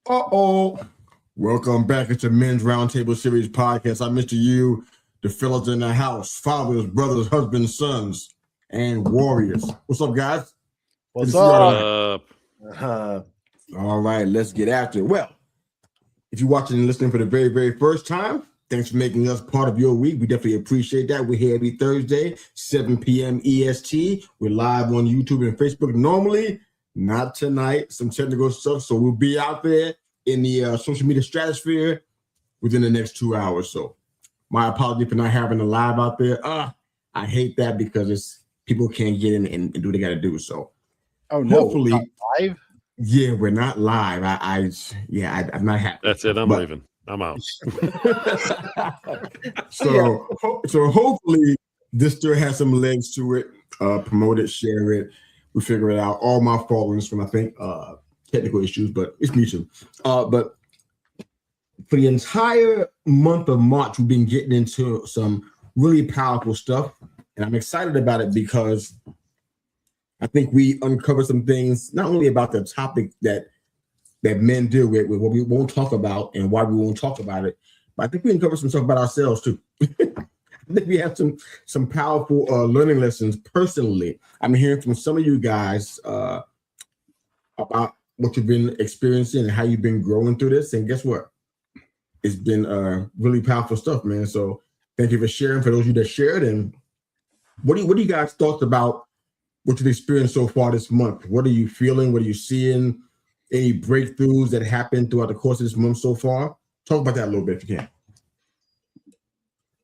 Uh-oh. Welcome back. It's the Men's Roundtable Series podcast. I'm Mr. U, the fellas in the house, fathers, brothers, husbands, sons, and warriors. What's up, guys? What's up? All right, let's get after it. Well, if you're watching and listening for the very, very first time, thanks for making us part of your week. We definitely appreciate that. We're here every Thursday, 7 p.m. EST. We're live on YouTube and Facebook normally. Not tonight, some technical stuff. So we'll be out there in the social media stratosphere within the next 2 hours. So my apology for not having a live out there. I hate that because it's people can't get in and do what they got to do. So hopefully, live. Yeah, we're not live. I'm not happy. That's it. I'm leaving. I'm out. So hopefully this still has some legs to it. Promote it, share it. We figure it out. All my fault from, I think, technical issues, but it's me too. But for the entire month of March, we've been getting into some really powerful stuff, and I'm excited about it because I think we uncover some things, not only about the topic that men deal with what we won't talk about and why we won't talk about it, but I think we uncover some stuff about ourselves too. I think we have some powerful learning lessons personally. I'm hearing from some of you guys about what you've been experiencing and how you've been growing through this. And guess what? It's been really powerful stuff, man. So thank you for sharing, for those of you that shared. And what do you guys thought about what you've experienced so far this month? What are you feeling? What are you seeing? Any breakthroughs that happened throughout the course of this month so far? Talk about that a little bit if you can.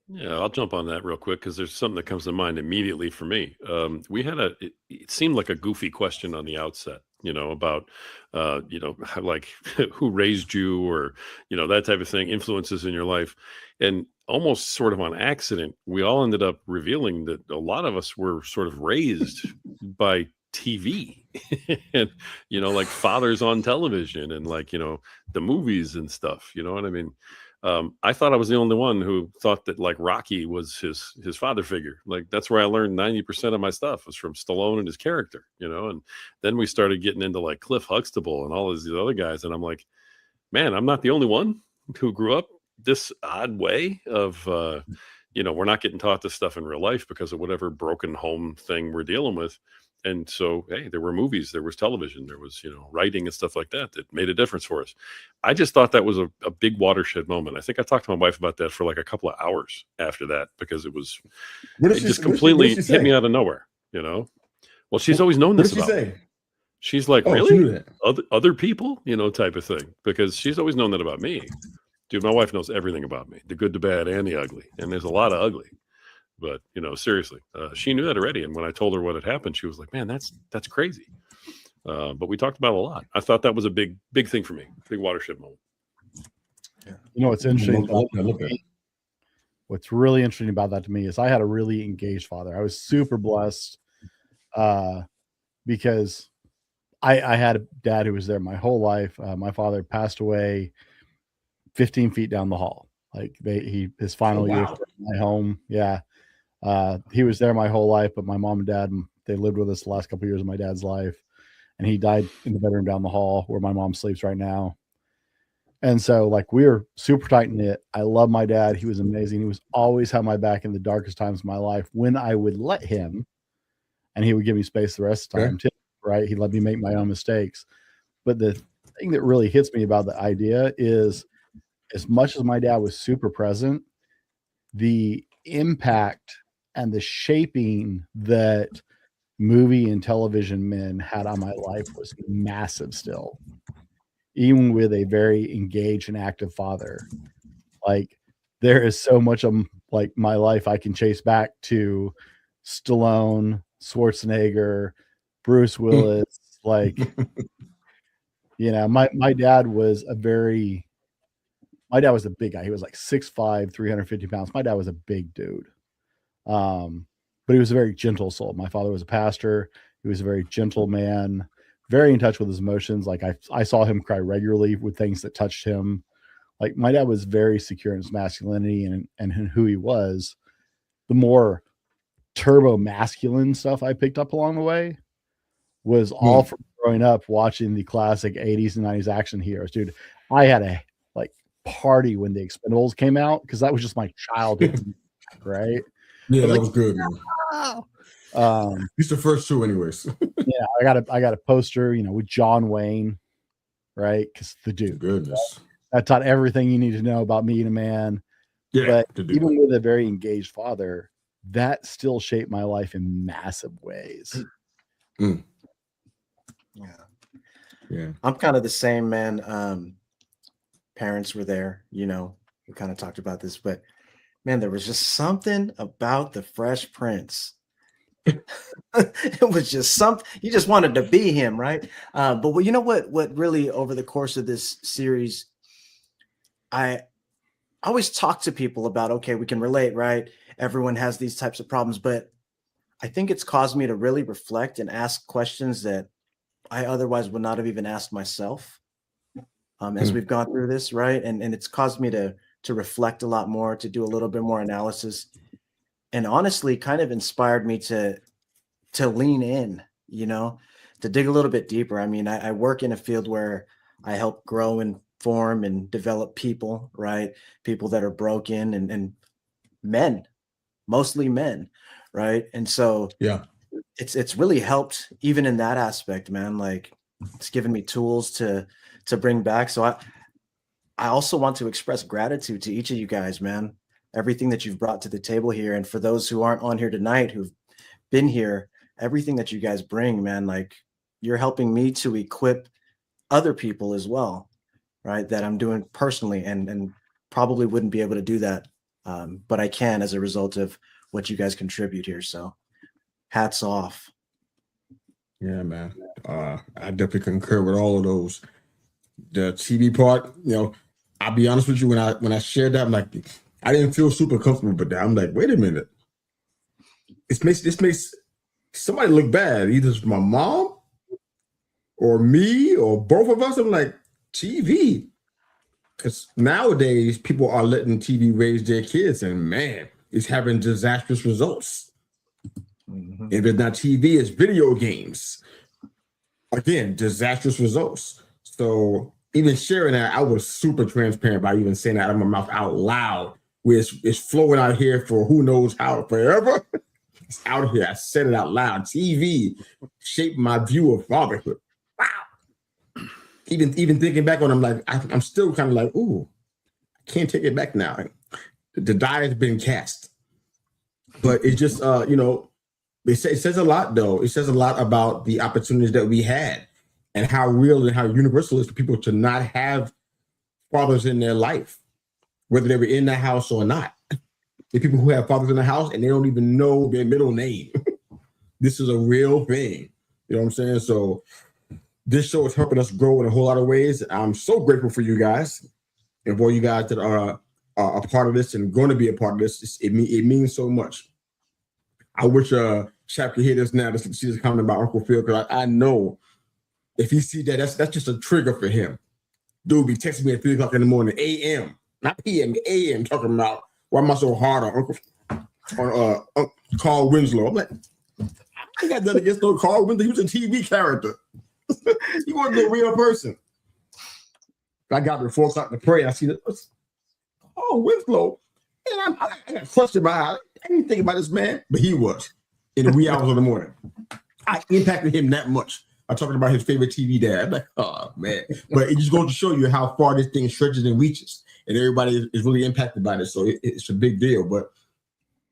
Yeah, I'll jump on that real quick because there's something that comes to mind immediately for me. We had it seemed like a goofy question on the outset, about, like who raised you or, that type of thing, influences in your life. And almost sort of on accident, we all ended up revealing that a lot of us were sort of raised by TV and, like fathers on television and like, the movies and stuff, you know what I mean? I thought I was the only one who thought that like Rocky was his father figure. Like that's where I learned 90% of my stuff was from Stallone and his character, and then we started getting into like Cliff Huxtable and all these other guys. And I'm like, man, I'm not the only one who grew up this odd way of, we're not getting taught this stuff in real life because of whatever broken home thing we're dealing with. And so, hey, there were movies, there was television, there was, writing and stuff like that made a difference for us. I just thought that was a big watershed moment. I think I talked to my wife about that for like a couple of hours after that because it just completely hit me out of nowhere, Well, she's always known this about me. She's like, really? Other people, type of thing, because she's always known that about me. Dude, my wife knows everything about me, the good, the bad, and the ugly. And there's a lot of ugly. But, seriously, she knew that already. And when I told her what had happened, she was like, man, that's crazy. But we talked about it a lot. I thought that was a big thing for me, big watershed moment. Yeah. What's interesting what's really interesting about that to me is I had a really engaged father. I was super blessed because I had a dad who was there my whole life. My father passed away 15 feet down the hall. Like his final year in my home. Yeah. He was there my whole life, but my mom and dad, they lived with us the last couple of years of my dad's life. And he died in the bedroom down the hall where my mom sleeps right now. And so like we were super tight knit. I love my dad. He was amazing. He was always had my back in the darkest times of my life when I would let him, and he would give me space the rest of the time too, right? He let me make my own mistakes. But the thing that really hits me about the idea is as much as my dad was super present, the impact and the shaping that movie and television men had on my life was massive still, even with a very engaged and active father. Like there is so much of like my life I can chase back to Stallone, Schwarzenegger, Bruce Willis. Like, my dad was a big guy. He was like 6'5", 350 pounds. My dad was a big dude. But he was a very gentle soul. My father was a pastor. He was a very gentle man, very in touch with his emotions. Like I saw him cry regularly with things that touched him. Like my dad was very secure in his masculinity and who he was. The more turbo masculine stuff I picked up along the way was all from growing up watching the classic 80s and 90s action heroes. Dude, I had a like party when the Expendables came out because that was just my childhood, right? Yeah, that like, was good, man. Wow. It's the first two, anyways. Yeah, I got a poster, with John Wayne, right? Because the dude, Goodness. that taught everything you need to know about being a man. Yeah, But the dude. even with a very engaged father, that still shaped my life in massive ways. Yeah. Yeah. I'm kind of the same, man. Parents were there, we kind of talked about this, but man, there was just something about the Fresh Prince. It was just something, you just wanted to be him, right? But what really over the course of this series, I always talk to people about, okay, we can relate, right? Everyone has these types of problems, but I think it's caused me to really reflect and ask questions that I otherwise would not have even asked myself as we've gone through this, right? And it's caused me to reflect a lot more, to do a little bit more analysis, and honestly kind of inspired me to lean in, to dig a little bit deeper. I mean, I work in a field where I help grow and form and develop people, right? People that are broken and men, mostly men, right? And so Yeah. it's really helped even in that aspect, man. Like it's given me tools to bring back. So I also want to express gratitude to each of you guys, man. Everything that you've brought to the table here. And for those who aren't on here tonight, who've been here, everything that you guys bring, man, like you're helping me to equip other people as well, right? That I'm doing personally and probably wouldn't be able to do that. But I can as a result of what you guys contribute here. So hats off. Yeah, man. I definitely concur with all of those. The TV part, I'll be honest with you, when I shared that, I'm like, I didn't feel super comfortable with that. I'm like, wait a minute. This makes somebody look bad. Either it's my mom or me or both of us. I'm like, TV. Because nowadays people are letting TV raise their kids, and man, it's having disastrous results. Mm-hmm. If it's not TV, it's video games. Again, disastrous results. So even sharing that, I was super transparent by even saying that out of my mouth out loud, where it's flowing out here for who knows how forever. It's out here. I said it out loud. TV shaped my view of fatherhood. Wow. Even thinking back on it, I'm like, I'm still kind of like, ooh, I can't take it back now. The die has been cast. But it's just, it says a lot, though. It says a lot about the opportunities that we had and how real and how universal it is for people to not have fathers in their life, whether they were in the house or not. The people who have fathers in the house and they don't even know their middle name. This is a real thing. You know what I'm saying? So this show is helping us grow in a whole lot of ways. I'm so grateful for you guys and for you guys that are a part of this and going to be a part of this. It means so much. I wish Chap could hear this now to see this comment about Uncle Phil, because I know if he see that, that's just a trigger for him. Dude be texting me at 3 o'clock in the morning, a.m., not p.m., a.m., talking about why am I so hard on Carl Winslow. I'm like, I got nothing against no Carl Winslow. He was a TV character. He wasn't a real person. I got to 4 o'clock to pray. I see that. Oh, Winslow. And I got a question about I didn't think about this man, but he was in the wee hours of the morning. I impacted him that much. I'm talking about his favorite TV dad. I'm like, oh, man. But it just goes to show you how far this thing stretches and reaches. And everybody is really impacted by this. So it's a big deal. But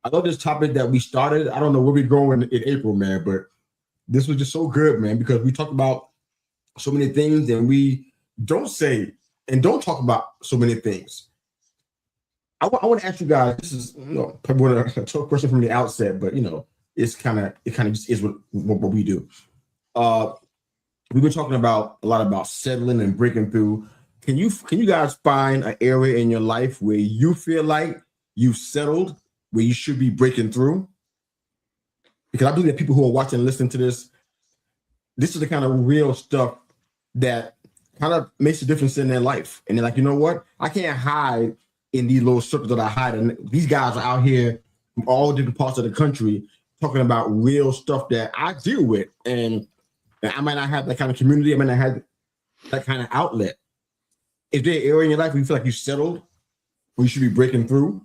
I love this topic that we started. I don't know where we're going in April, man. But this was just so good, man, because we talked about so many things and we don't say and don't talk about so many things. I want to ask you guys, this is probably a tough question from the outset, but it kind of just is what we do. We've been talking a lot about settling and breaking through. Can you guys find an area in your life where you feel like you've settled, where you should be breaking through? Because I believe that people who are watching and listening to this is the kind of real stuff that kind of makes a difference in their life. And they're like, you know what? I can't hide in these little circles that I hide. And these guys are out here from all different parts of the country talking about real stuff that I deal with. And I might not have that kind of community. I might not have that kind of outlet. Is there an area in your life where you feel like you settled, where you should be breaking through?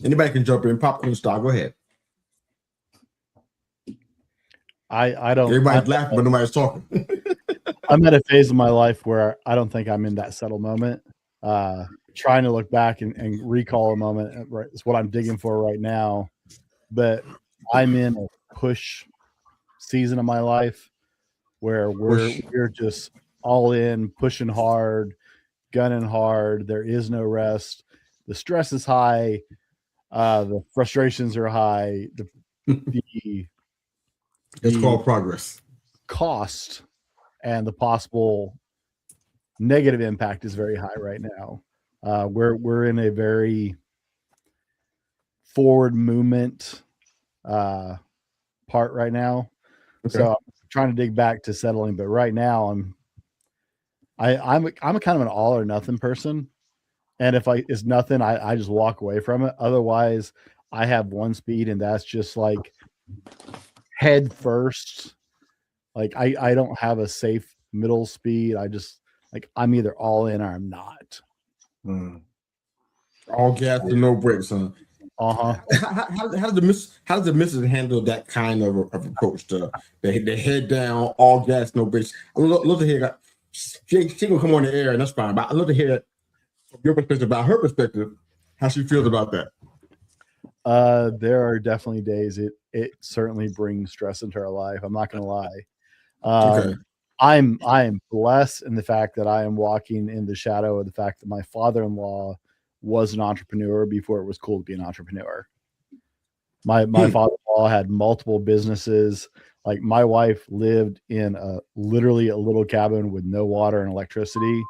Anybody can jump in, popcorn style. Go ahead. I don't. Everybody's laughing, but nobody's talking. I'm at a phase of my life where I don't think I'm in that settled moment. Trying to look back and recall a moment. Right, it's what I'm digging for right now. But I'm in a push season of my life where we're just all in, pushing hard, gunning hard. There is no rest. The stress is high. The frustrations are high. It's called progress. Cost and the possible negative impact is very high right now. We're in a very forward movement part right now. Okay. So I'm trying to dig back to settling, but right now I'm a kind of an all or nothing person. And if it's nothing, I just walk away from it. Otherwise, I have one speed, and that's just like head first. Like I don't have a safe middle speed. I just like I'm either all in or I'm not. All gas and no brakes, huh? Uh-huh. How does the missus handle that kind of approach to the head down, all gas, no brakes? I love to hear that. She can come on the air, and that's fine. But I love to hear from your perspective, about her perspective, how she feels about that. There are definitely days it certainly brings stress into our life. I'm not going to lie. Okay. I am blessed in the fact that I am walking in the shadow of the fact that my father-in-law was an entrepreneur before it was cool to be an entrepreneur. My father-in-law had multiple businesses. Like my wife lived in literally a little cabin with no water and electricity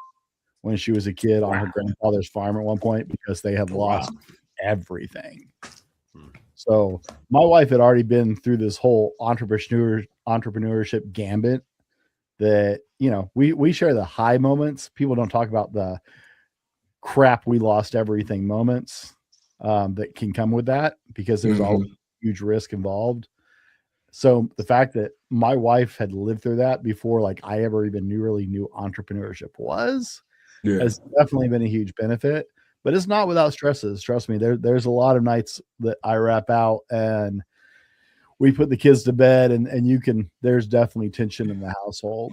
when she was a kid on her grandfather's farm at one point because they had lost everything. So my wife had already been through this whole entrepreneurship gambit that, you know, we share the high moments. People don't talk about the crap we lost everything moments that can come with that because there's always huge risk involved. So the fact that my wife had lived through that before like I ever even really knew entrepreneurship was has definitely been a huge benefit. But it's not without stresses. Trust me, there's a lot of nights that I wrap out and we put the kids to bed and there's definitely tension in the household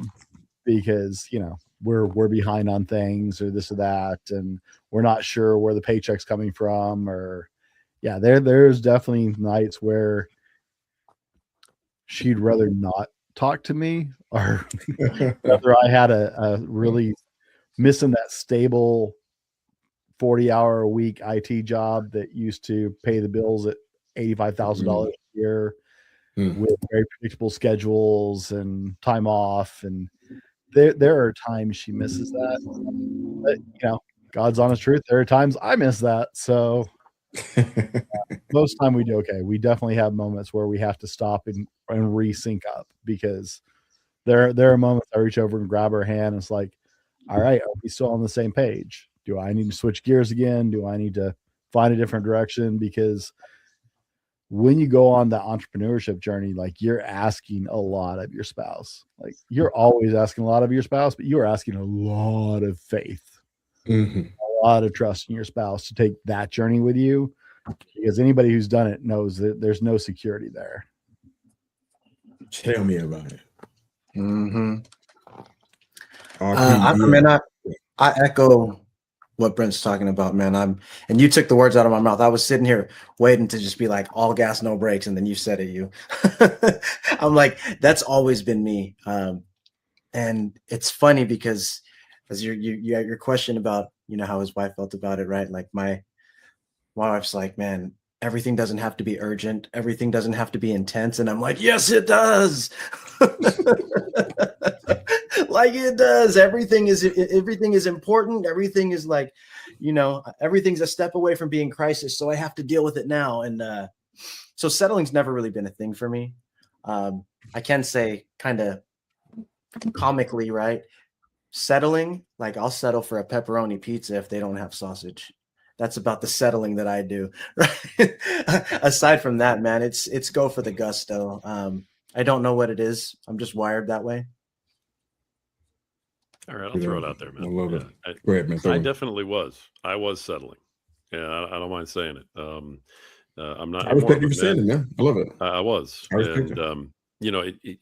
because, you know, we're behind on things or this or that. And we're not sure where the paycheck's coming from or there's definitely nights where she'd rather not talk to me or whether I had a really missing that stable 40-hour a week IT job that used to pay the bills at $85,000 a year with very predictable schedules and time off. And there are times she misses that. But, you know, God's honest truth, there are times I miss that. So most time we do okay. We definitely have moments where we have to stop and re-sync up because there are moments I reach over and grab her hand. And it's like, all right, are we still on the same page? Do I need to switch gears again? Do I need to find a different direction? Because when you go on that entrepreneurship journey, like you're asking a lot of your spouse. Like you're always asking a lot of your spouse, but you're asking a lot of faith, a lot of trust in your spouse to take that journey with you. Because anybody who's done it knows that there's no security there. Tell me about it. I echo what Brent's talking about, man. And you took the words out of my mouth. I was sitting here waiting to just be like all gas, no brakes. And then you said it, you. I'm like, that's always been me. And it's funny because as your question about, you know, how his wife felt about it, right? Like my wife's like, man, everything doesn't have to be urgent. Everything doesn't have to be intense. And I'm like, yes, it does. Like it does. Everything is important. Everything is like, you know, everything's a step away from being crisis. So I have to deal with it now. And so settling's never really been a thing for me. I can say kind of comically, right? Settling, like I'll settle for a pepperoni pizza if they don't have sausage. That's about the settling that I do. Right? Aside from that, man, it's go for the gusto. I don't know what it is. I'm just wired that way. All right, I'll throw it out there, man. I love it. Yeah, Go ahead, man. I definitely was. I was settling. Yeah, I don't mind saying it. I'm not I anymore, respect you but for saying it, man. I love it. I was, I respect and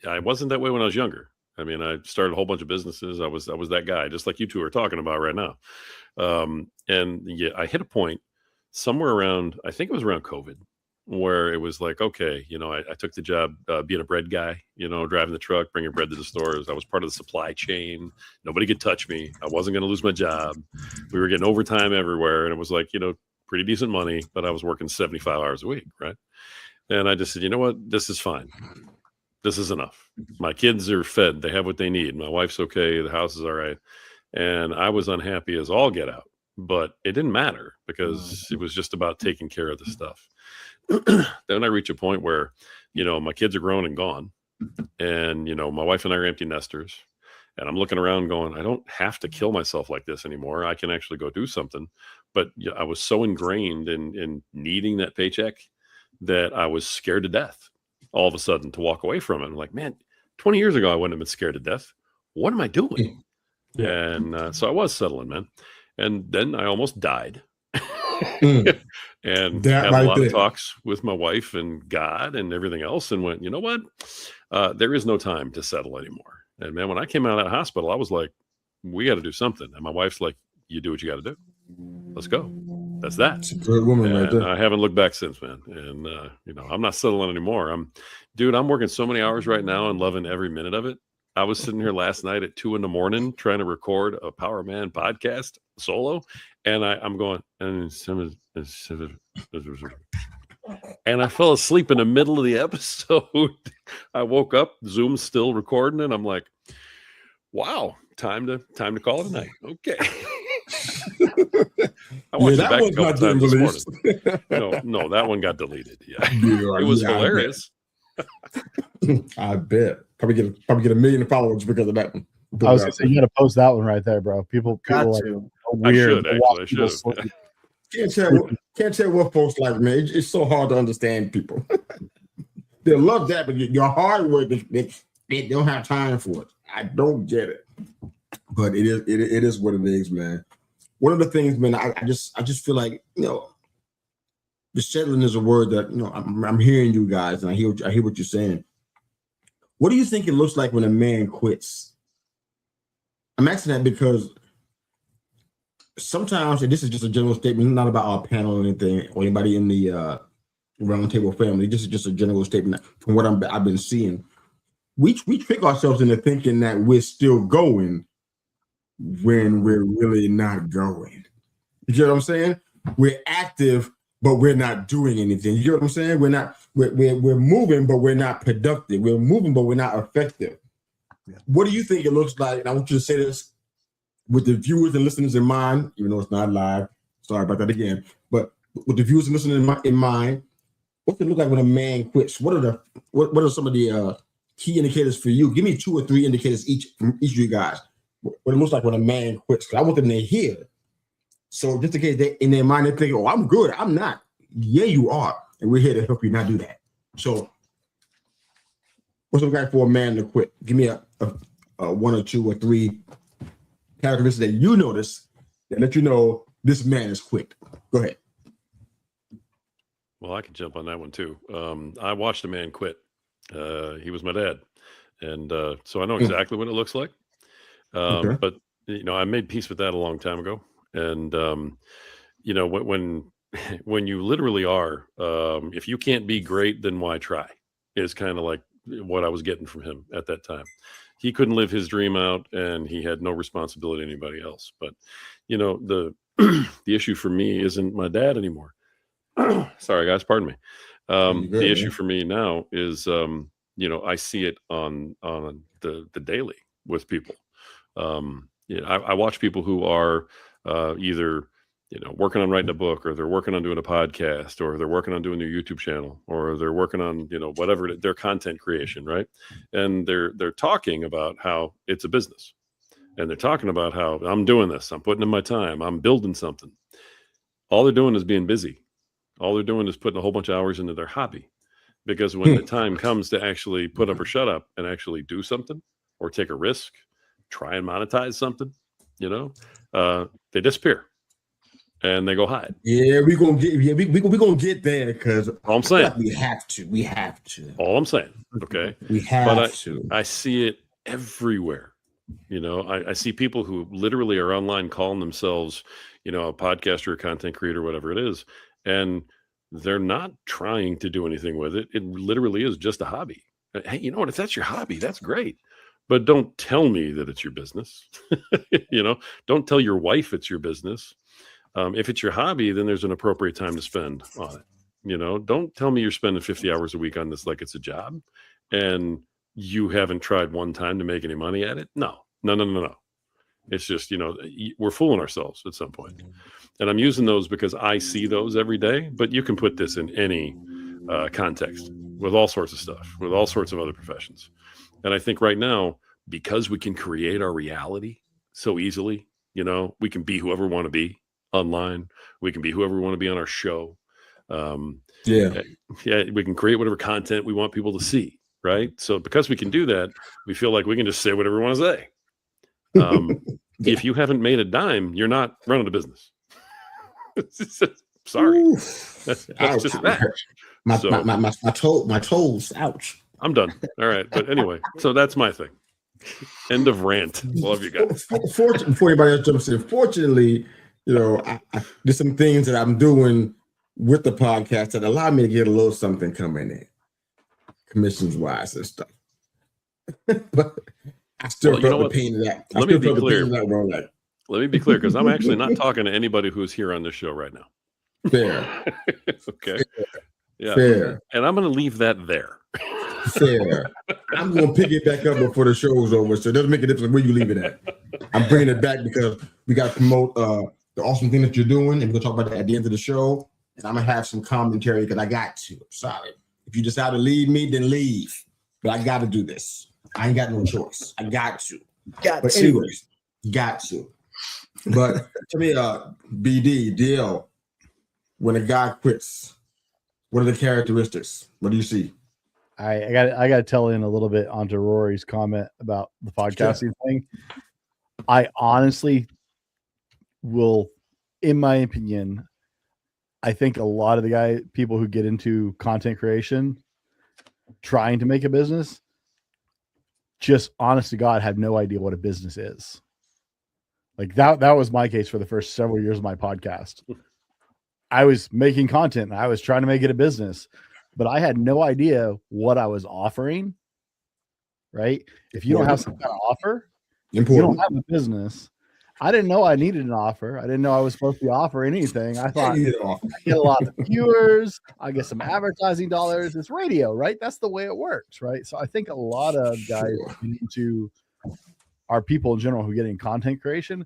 I wasn't that way when I was younger. I mean, I started a whole bunch of businesses. I was that guy, just like you two are talking about right now. And yeah, I hit a point somewhere around, I think it was around COVID, where it was like, okay, I took the job being a bread guy, driving the truck, bringing bread to the stores. I was part of the supply chain. Nobody could touch me. I wasn't going to lose my job. We were getting overtime everywhere. And it was like, pretty decent money, but I was working 75 hours a week. Right. And I just said, you know what? This is fine. This is enough. My kids are fed. They have what they need. My wife's okay. The house is all right. And I was unhappy as all get out, but it didn't matter because it was just about taking care of the stuff. Then I reach a point where, my kids are grown and gone. And, my wife and I are empty nesters. And I'm looking around going, I don't have to kill myself like this anymore. I can actually go do something. But I was so ingrained in needing that paycheck that I was scared to death all of a sudden to walk away from it. I'm like, man, 20 years ago, I wouldn't have been scared to death. What am I doing? Yeah. And so I was settling, man. And then I almost died. And had a lot of talks with my wife and God and everything else, and went, you know what? There is no time to settle anymore. And man, when I came out of that hospital, I was like, we got to do something. And my wife's like, you do what you got to do. Let's go. That's that. It's a good woman right there. I haven't looked back since, man. And I'm not settling anymore. I'm working so many hours right now and loving every minute of it. I was sitting here last night at 2 a.m. trying to record a Power Man podcast solo, and I'm going, and I fell asleep in the middle of the episode. I woke up, Zoom's still recording, and I'm like, wow, time to call it a night. Okay. I watched it back a couple times this morning. No, that one got deleted. Yeah, it was hilarious. I bet. Probably get 1 million followers because of that one. I was gonna say, you got to post that one right there, bro. People like, weird. I should. Can't tell what folks like, man. It's so hard to understand people. They love that, but your hard work, they don't have time for it. I don't get it, but it is what it is, man. One of the things, man, I just feel like, the settling is a word that, I'm hearing you guys, and I hear what you're saying. What do you think it looks like when a man quits? I'm asking that because sometimes, and this is just a general statement, not about our panel or anything, or anybody in the roundtable family. This is just a general statement from what I've been seeing. We trick ourselves into thinking that we're still going when we're really not going. You get what I'm saying? We're active, but we're not doing anything. You get what I'm saying? We're moving, but we're not productive. We're moving, but we're not effective. Yeah. What do you think it looks like? And I want you to say this with the viewers and listeners in mind, even though it's not live. Sorry about that again. But with the viewers and listeners in mind, what's it look like when a man quits? What are some of the key indicators for you? Give me 2 or 3 indicators from each of you guys. What it looks like when a man quits. Because I want them to hear. So just in case they in their mind they're thinking, "Oh, I'm good." I'm not. Yeah, you are, and we're here to help you not do that. So, what's it like for a man to quit? Give me a 1 or 2 or 3 characteristics that you notice that let you know this man is quit. Go ahead. Well, I can jump on that one too. I watched a man quit. He was my dad, and so I know exactly what it looks like. Okay. But I made peace with that a long time ago. And when you literally are, if you can't be great, then why try? Is kind of like what I was getting from him at that time. He couldn't live his dream out, and he had no responsibility to anybody else. But the the issue for me isn't my dad anymore. Sorry, guys, pardon me. The issue for me now is I see it on the daily with people. I watch people who are either working on writing a book, or they're working on doing a podcast, or they're working on doing their YouTube channel, or they're working on whatever their content creation, right? And they're talking about how it's a business, and they're talking about how I'm doing this, I'm putting in my time, I'm building something. All they're doing is being busy. All they're doing is putting a whole bunch of hours into their hobby, because when the time comes to actually put up or shut up and actually do something or take a risk, try and monetize something, they disappear and they go hide. Yeah, we're gonna get there because all I'm saying, like we have to. All I'm saying, okay, we have to. I see it everywhere. I see people who literally are online calling themselves, a podcaster, a content creator, whatever it is, and they're not trying to do anything with it. It literally is just a hobby. Hey, you know what? If that's your hobby, that's great. But don't tell me that it's your business. Don't tell your wife it's your business. If it's your hobby, then there's an appropriate time to spend on it. Don't tell me you're spending 50 hours a week on this like it's a job and you haven't tried one time to make any money at it. No. It's just, we're fooling ourselves at some point. And I'm using those because I see those every day, but you can put this in any context with all sorts of stuff, with all sorts of other professions. And I think right now, because we can create our reality so easily, we can be whoever we want to be online. We can be whoever we want to be on our show. Yeah, we can create whatever content we want people to see, right? So because we can do that, we feel like we can just say whatever we want to say. If you haven't made a dime, you're not running a business. Sorry. That's just that. My toes. Ouch. I'm done. All right. But anyway, so that's my thing. End of rant. Love you guys. Before anybody else jumps in, fortunately, there's some things that I'm doing with the podcast that allow me to get a little something coming in, commissions wise and stuff. But I still felt the pain of that. Let me be clear. Let me be clear, because I'm actually not talking to anybody who's here on this show right now. Fair. Okay. Yeah. Fair. And I'm going to leave that there. Fair. I'm going to pick it back up before the show's over, so it doesn't make a difference where you leave it at. I'm bringing it back because we got to promote the awesome thing that you're doing, and we're going to talk about that at the end of the show. And I'm going to have some commentary because I got to. I'm sorry. If you decide to leave me, then leave. But I got to do this. I ain't got no choice. I got to. Anyways, got to. But to me, BD, DL, when a guy quits, what are the characteristics? What do you see? I got to tell in a little bit onto Rory's comment about the podcasting thing. I honestly will, in my opinion, I think a lot of the people who get into content creation trying to make a business, just honest to God, have no idea what a business is. Like that was my case for the first several years of my podcast. I was making content and I was trying to make it a business, but I had no idea what I was offering. Right? If you don't have some kind of offer, you don't have a business. I didn't know I needed an offer. I didn't know I was supposed to be offering anything. I thought I get a lot of viewers. I get some advertising dollars. It's radio, right? That's the way it works, right? So I think a lot of guys into our people in general who get in content creation,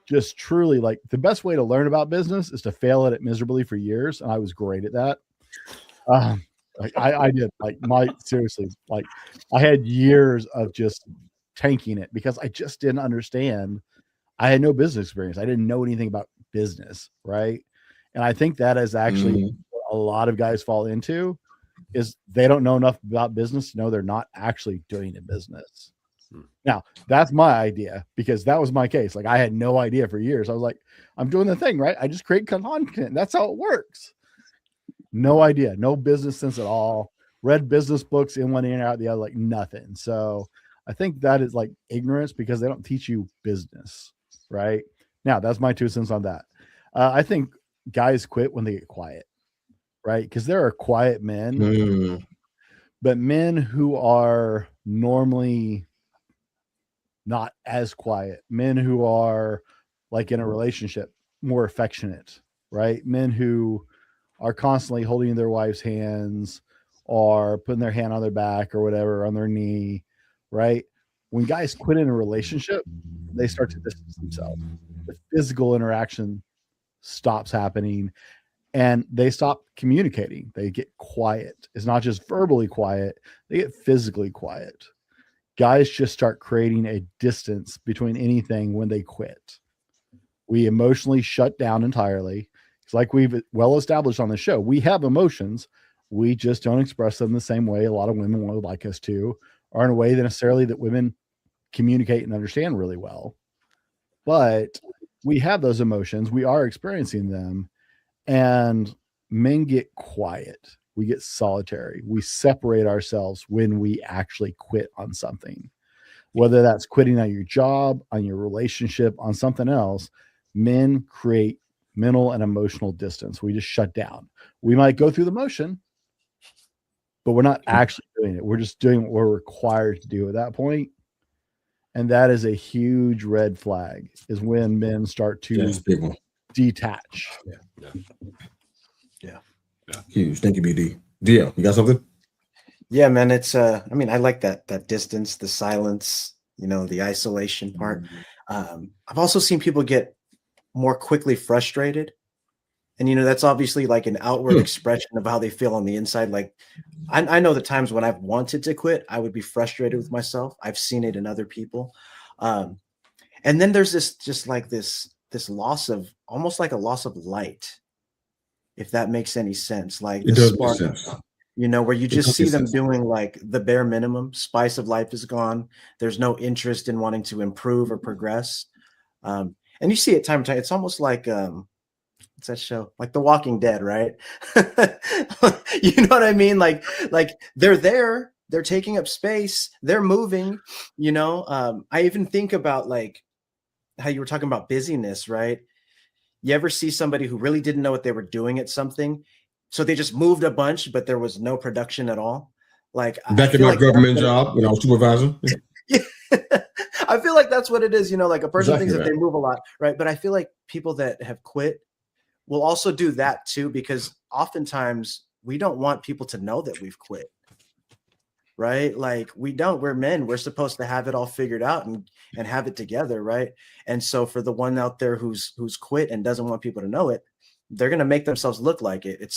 just truly like the best way to learn about business is to fail at it miserably for years. And I was great at that. I did seriously, I had years of just tanking it because I just didn't understand. I had no business experience. I didn't know anything about business. Right. And I think that is actually what a lot of guys fall into is they don't know enough about business to know they're not actually doing a business. Now that's my idea because that was my case. Like I had no idea for years. I was like, I'm doing the thing, right? I just create content. That's how it works. No idea, no business sense at all. Read business books in one ear and out the other, like nothing. So I think that is like ignorance because they don't teach you business. Right now, that's my 2 cents on that. I think guys quit when they get quiet, right? Because there are quiet men, but men who are normally not as quiet, men who are like in a relationship, more affectionate, right? Men who are constantly holding their wife's hands or putting their hand on their back or whatever, on their knee, right? When guys quit in a relationship, they start to distance themselves. The physical interaction stops happening and they stop communicating. They get quiet. It's not just verbally quiet. They get physically quiet. Guys just start creating a distance between anything when they quit. We emotionally shut down entirely. It's like we've well established on the show. We have emotions. We just don't express them the same way a lot of women would like us to, or in a way that necessarily that women communicate and understand really well. But we have those emotions. We are experiencing them. And men get quiet. We get solitary. We separate ourselves when we actually quit on something. Whether that's quitting on your job, on your relationship, on something else, men create mental and emotional distance. We just shut down. We might go through the motion, but we're not actually doing it. We're just doing what we're required to do at that point. And that is a huge red flag, is when men start to detach. Yeah. Huge. Thank you, BD. DL, you got something? Yeah, man. It's I mean, I like that distance, the silence, the isolation part. I've also seen people get more quickly frustrated. And that's obviously like an outward expression of how they feel on the inside. Like I know the times when I've wanted to quit, I would be frustrated with myself. I've seen it in other people. And then there's this loss of, almost like a loss of light, if that makes any sense. Like it does make sense. Where you just see them doing like the bare minimum. Spice of life is gone. There's no interest in wanting to improve or progress. And you see it time to time. It's almost like what's that show? Like The Walking Dead, right? You know what I mean? Like they're there, they're taking up space, they're moving. I even think about like how you were talking about busyness, right? You ever see somebody who really didn't know what they were doing at something, so they just moved a bunch, but there was no production at all? Like back in my government job when I was supervising. I feel like that's what it is. Like a person thinks that they move a lot, right? But I feel like people that have quit will also do that too, because oftentimes we don't want people to know that we've quit, right? Like we're men, we're supposed to have it all figured out and have it together, right? And so for the one out there who's quit and doesn't want people to know it, they're going to make themselves look like it.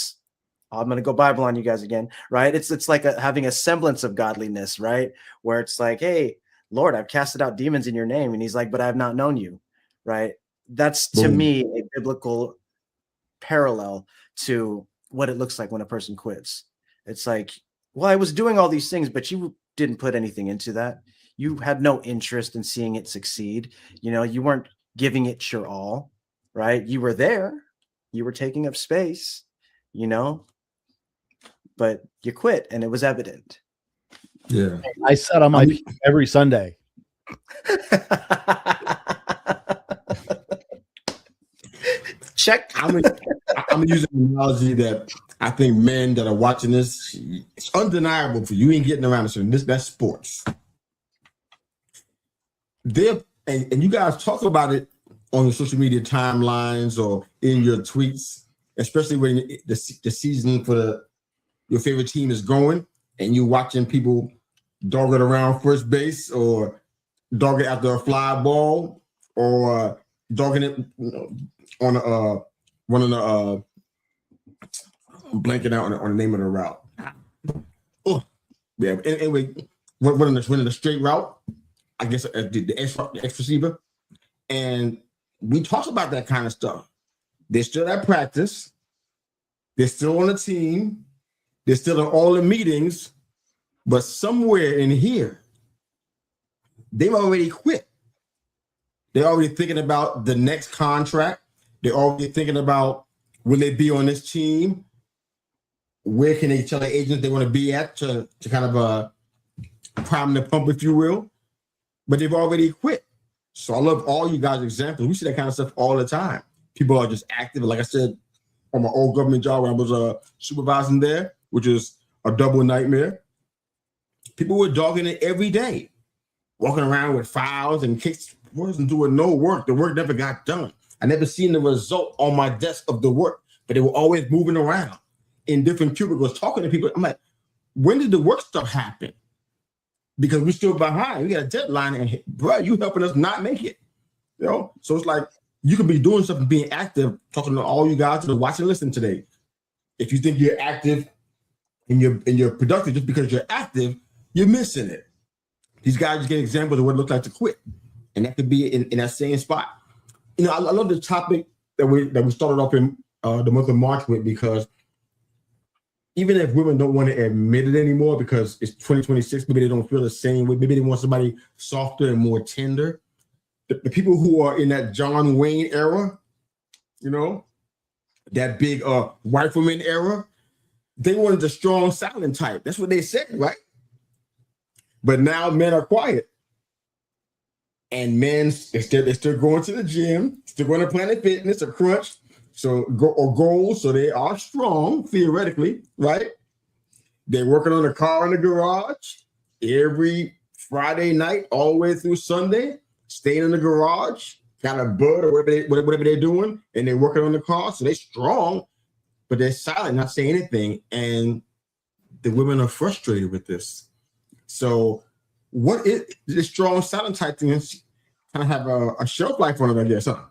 I'm going to go Bible on you guys again, right? It's like having a semblance of godliness, right? Where it's like, hey, Lord, I've casted out demons in your name. And he's like, but I have not known you, right? That's to me a biblical parallel to what it looks like when a person quits. It's like, well, I was doing all these things, but you didn't put anything into that. You had no interest in seeing it succeed. You weren't giving it your all, right? You were there, you were taking up space, but you quit and it was evident. Yeah. I sat on my pew every Sunday. Check. I'm using an analogy that I think men that are watching this, it's undeniable for you. You ain't getting around it. That's sports. And you guys talk about it on your social media timelines or in your tweets, especially when the season for your favorite team is going, and you're watching people dog it around first base, or dog it after a fly ball, or dogging it on one of the I'm blanking out on the name of the route. Oh, yeah. Anyway, running the straight route, I guess the X receiver, and we talked about that kind of stuff. They're still at practice. They're still on the team. They're still in all the meetings, but somewhere in here, they've already quit. They're already thinking about the next contract. They're already thinking about, will they be on this team? Where can they tell the agents they want to be at to kind of prime the pump, if you will? But they've already quit. So I love all you guys' examples. We see that kind of stuff all the time. People are just active. Like I said, on my old government job when I was supervising there, which is a double nightmare, people were dogging it every day, walking around with files and kicks and doing no work. The work never got done. I never seen the result on my desk of the work, but they were always moving around in different cubicles, talking to people. I'm like, when did the work stuff happen? Because we're still behind. We got a deadline, and bro, you helping us not make it. So it's like you could be doing something, being active, talking to all you guys that are watching, listening today. If you think you're active and you're productive just because you're active, you're missing it. These guys just get examples of what it looks like to quit, and that could be in that same spot. I love the topic that we started off in the month of March with, because even if women don't want to admit it anymore because it's 2026, maybe they don't feel the same way. Maybe they want somebody softer and more tender. The people who are in that John Wayne era, you know, that big rifleman era, they wanted the strong, silent type. That's what they said, right? But now men are quiet. And men, they're still going to the gym, still going to Planet Fitness or Crunch, or goals, so they are strong, theoretically, right? They're working on a car in the garage every Friday night, all the way through Sunday, staying in the garage, got a bud or whatever they're doing, and they're working on the car, so they're strong, but they're silent, not saying anything, and the women are frustrated with this. So what is this strong silent type thing kind of have a shelf life on it, I guess, huh?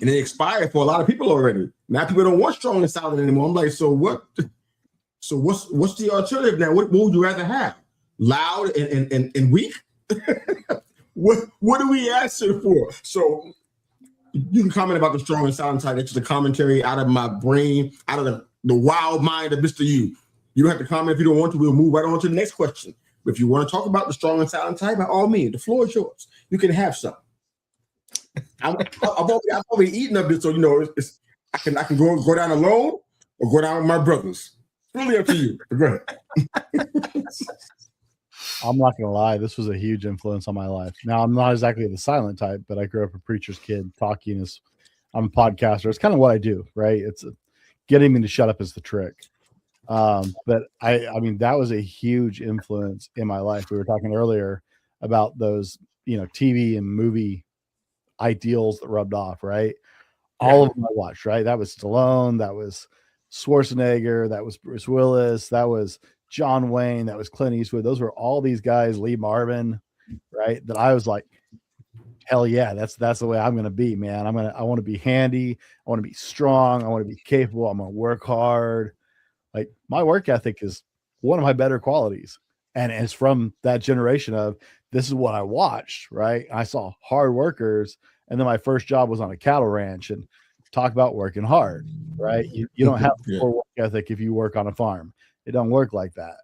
And it expired for a lot of people already. Now people don't want strong and silent anymore. I'm like, so what? So what's the alternative now? What would you rather have? Loud and weak? What are we asking for? So you can comment about the strong and silent type. That's just a commentary out of my brain, out of the wild mind of Mr. U. You don't have to comment if you don't want to. We'll move right on to the next question. But if you want to talk about the strong and silent type, by all means, the floor is yours. You can have some. I've already eaten a bit, so you know I can go down alone or go down with my brothers. It's really up to you. Go ahead. I'm not gonna lie, this was a huge influence on my life. Now I'm not exactly the silent type, but I grew up a preacher's kid. Talking is, I'm a podcaster. It's kind of what I do, right? It's getting me to shut up is the trick. But I mean, that was a huge influence in my life. We were talking earlier about those, TV and movie ideals that rubbed off, right? All of them I watched, right? That was Stallone, that was Schwarzenegger, that was Bruce Willis, that was John Wayne, that was Clint Eastwood. Those were all these guys, Lee Marvin, right? That I was like, hell yeah, that's the way I'm gonna be, man. I want to be handy, I want to be strong, I want to be capable, I'm gonna work hard. Like my work ethic is one of my better qualities. And it's from that generation of this is what I watched, right? I saw hard workers. And then my first job was on a cattle ranch, and talk about working hard, right? You don't have poor work ethic if you work on a farm. It don't work like that.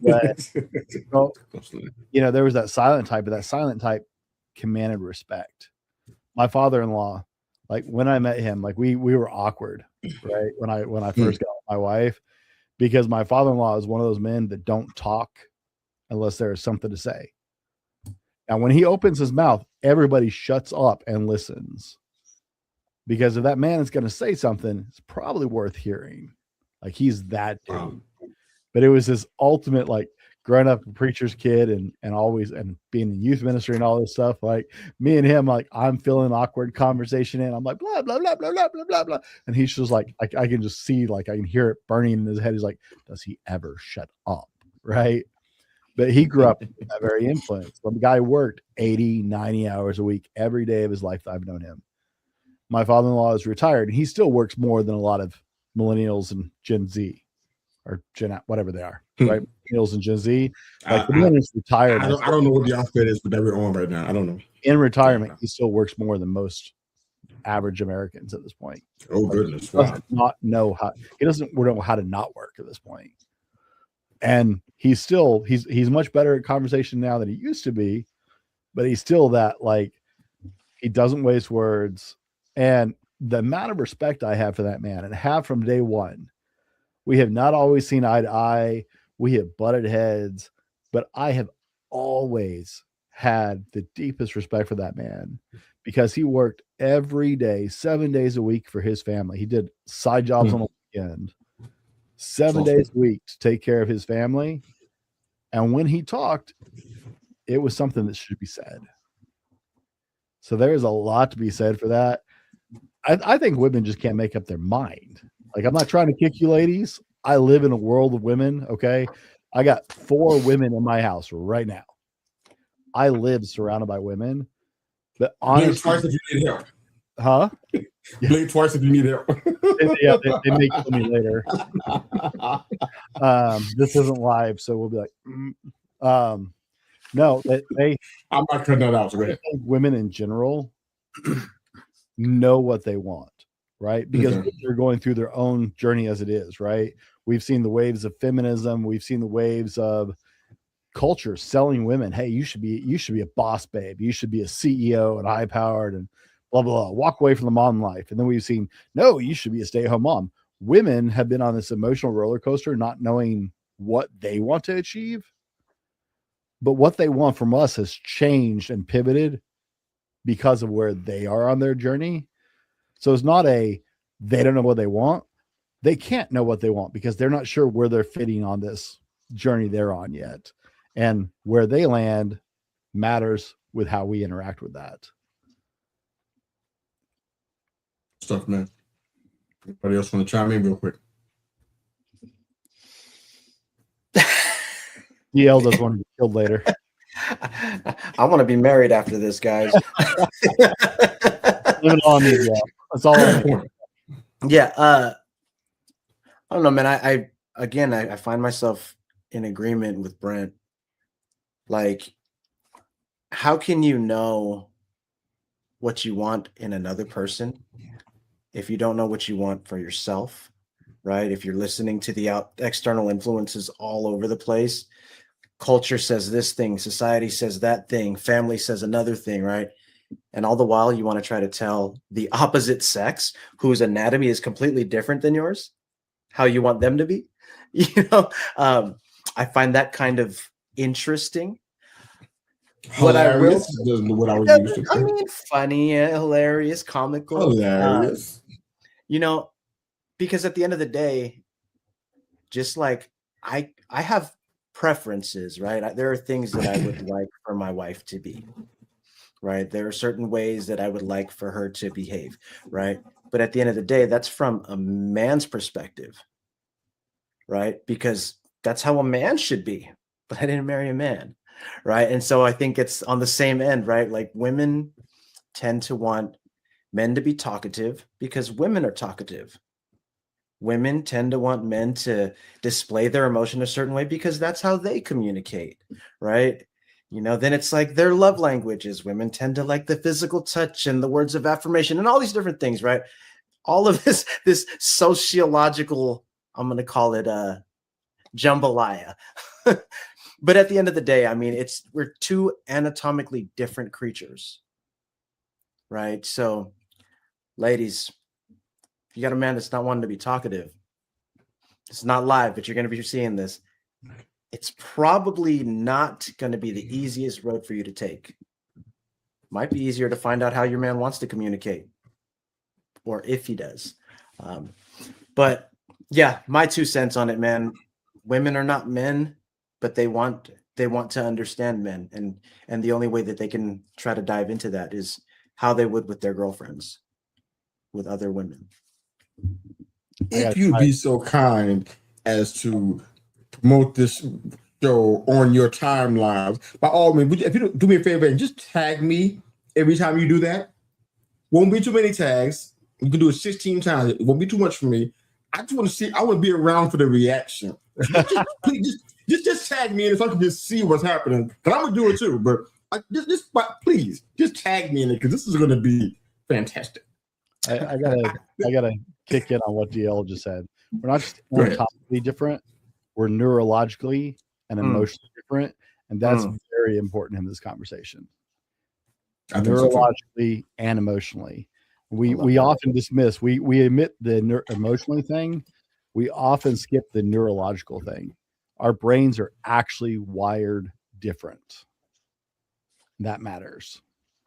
But, there was that silent type, but that silent type commanded respect. My father-in-law, like when I met him, like we were awkward, right? When I first got with my wife, because my father-in-law is one of those men that don't talk unless there is something to say. And when he opens his mouth, everybody shuts up and listens. Because if that man is going to say something, it's probably worth hearing. Like he's that dude. Wow. But it was this ultimate, like growing up a preacher's kid and being in youth ministry and all this stuff. Like me and him, like I'm feeling awkward conversation and I'm like, blah, blah, blah, blah, blah, blah, blah, blah. And he's just like, I can just see, like I can hear it burning in his head. He's like, does he ever shut up? Right. But he grew up with that very influence. The guy worked 80, 90 hours a week every day of his life that I've known him. My father-in-law is retired and he still works more than a lot of millennials and Gen Z or Gen, whatever they are, right? Millennials and Gen Z. Like the man is retired. I don't know what the outfit is, but that we're on right now. I don't know. In retirement, he still works more than most average Americans at this point. Oh, like, goodness. He doesn't know how to not work at this point. And he's much better at conversation now than he used to be, but he's still that, like, he doesn't waste words. And the amount of respect I have for that man and have from day one, we have not always seen eye to eye. We have butted heads, but I have always had the deepest respect for that man because he worked every day, 7 days a week for his family. He did side jobs on the weekend, 7 days a week to take care of his family. And when he talked, it was something that should be said. So there is a lot to be said for that. I think women just can't make up their mind. Like, I'm not trying to kick you ladies. I live in a world of women. Okay. I got 4 women in my house right now. I live surrounded by women, but honestly, twice if you need help. Huh? Blink twice if you need help. they make me later. This isn't live, so we'll be like, no, I'm not cutting that out. So go ahead. Women in general know what they want. right? Because they're going through their own journey as it is, right? We've seen the waves of feminism. We've seen the waves of culture selling women. Hey, you should be a boss babe. You should be a CEO and high powered and blah, blah, blah. Walk away from the mom life. And then we've seen, no, you should be a stay-at-home mom. Women have been on this emotional roller coaster, not knowing what they want to achieve. But what they want from us has changed and pivoted because of where they are on their journey. So it's not they don't know what they want. They can't know what they want because they're not sure where they're fitting on this journey they're on yet. And where they land matters with how we interact with that. Stuff, man. Anybody else want to chime in real quick? DL doesn't want to be killed later. I want to be married after this, guys. Living on me, yeah. That's all I need. Yeah. I don't know, man. I find myself in agreement with Brent. Like, how can you know what you want in another person if you don't know what you want for yourself, right? If you're listening to the external influences all over the place, culture says this thing, society says that thing, family says another thing, right? And all the while you want to try to tell the opposite sex, whose anatomy is completely different than yours, how you want them to be. I find that kind of interesting. Hilarious. I mean, funny, hilarious, comical. Hilarious. Because at the end of the day, just like I have preferences, right? There are things that I would like for my wife to be, right? There are certain ways that I would like for her to behave, right? But at the end of the day, that's from a man's perspective, right? Because that's how a man should be. But I didn't marry a man, right? And so I think it's on the same end, right? Like, women tend to want men to be talkative because women are talkative. Women tend to want men to display their emotion a certain way because that's how they communicate, right? Then it's like their love languages. Women tend to like the physical touch and the words of affirmation and all these different things, right? All of this sociological, I'm going to call it jambalaya. But at the end of the day, I mean, we're two anatomically different creatures, right? So, ladies, if you got a man that's not wanting to be talkative, it's not live, but you're going to be seeing this. It's probably not going to be the easiest road for you to take. Might be easier to find out how your man wants to communicate, or if he does. But yeah, my 2 cents on it, man. Women are not men, but they want to understand men, and the only way that they can try to dive into that is how they would with their girlfriends, with other women. If you'd be so kind as to promote this show on your timelines, by all means, if you do me a favor and just tag me every time you do that. Won't be too many tags. You can do it 16 times. It won't be too much for me. I just want to see. I want to be around for the reaction. Just tag me in so I can just see what's happening. Cause I'm gonna do it too. But please just tag me in it because this is going to be fantastic. I gotta kick in on what DL just said. We're not just anatomically different; we're neurologically and emotionally different, and that's very important in this conversation. Neurologically and emotionally, we often dismiss. We admit the emotionally thing. We often skip the neurological thing. Our brains are actually wired different. That matters.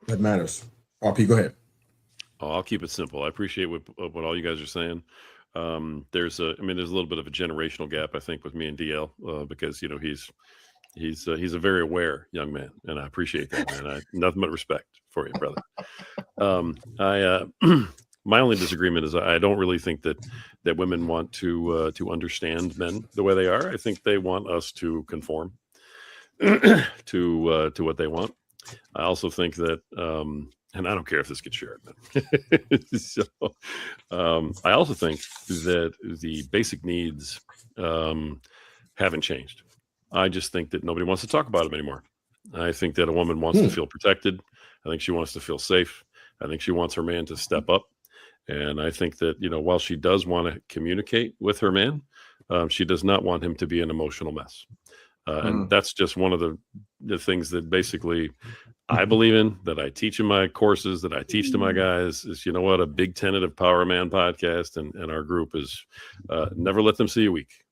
That matters. RP, go ahead. Oh, I'll keep it simple. I appreciate what all you guys are saying. There's a little bit of a generational gap, I think, with me and DL, because he's a very aware young man, and I appreciate that, man. Nothing but respect for you, brother. My only disagreement is I don't really think that women want to understand men the way they are. I think they want us to conform to what they want. I also think that, and I don't care if this gets shared, man. So, I also think that the basic needs haven't changed. I just think that nobody wants to talk about them anymore. I think that a woman wants to feel protected. I think she wants to feel safe. I think she wants her man to step up. And I think that, while she does want to communicate with her man, she does not want him to be an emotional mess. And that's just one of the things that basically I believe in, that I teach in my courses, that I teach to my guys is, a big tenet of Power Man podcast and our group is never let them see you weak.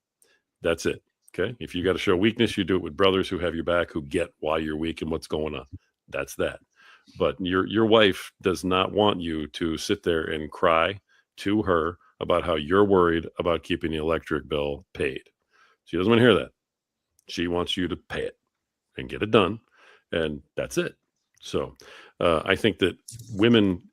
That's it. Okay. If you got to show weakness, you do it with brothers who have your back, who get why you're weak and what's going on. That's that. But your wife does not want you to sit there and cry to her about how you're worried about keeping the electric bill paid. She doesn't want to hear that. She wants you to pay it and get it done. And that's it. So I think that women,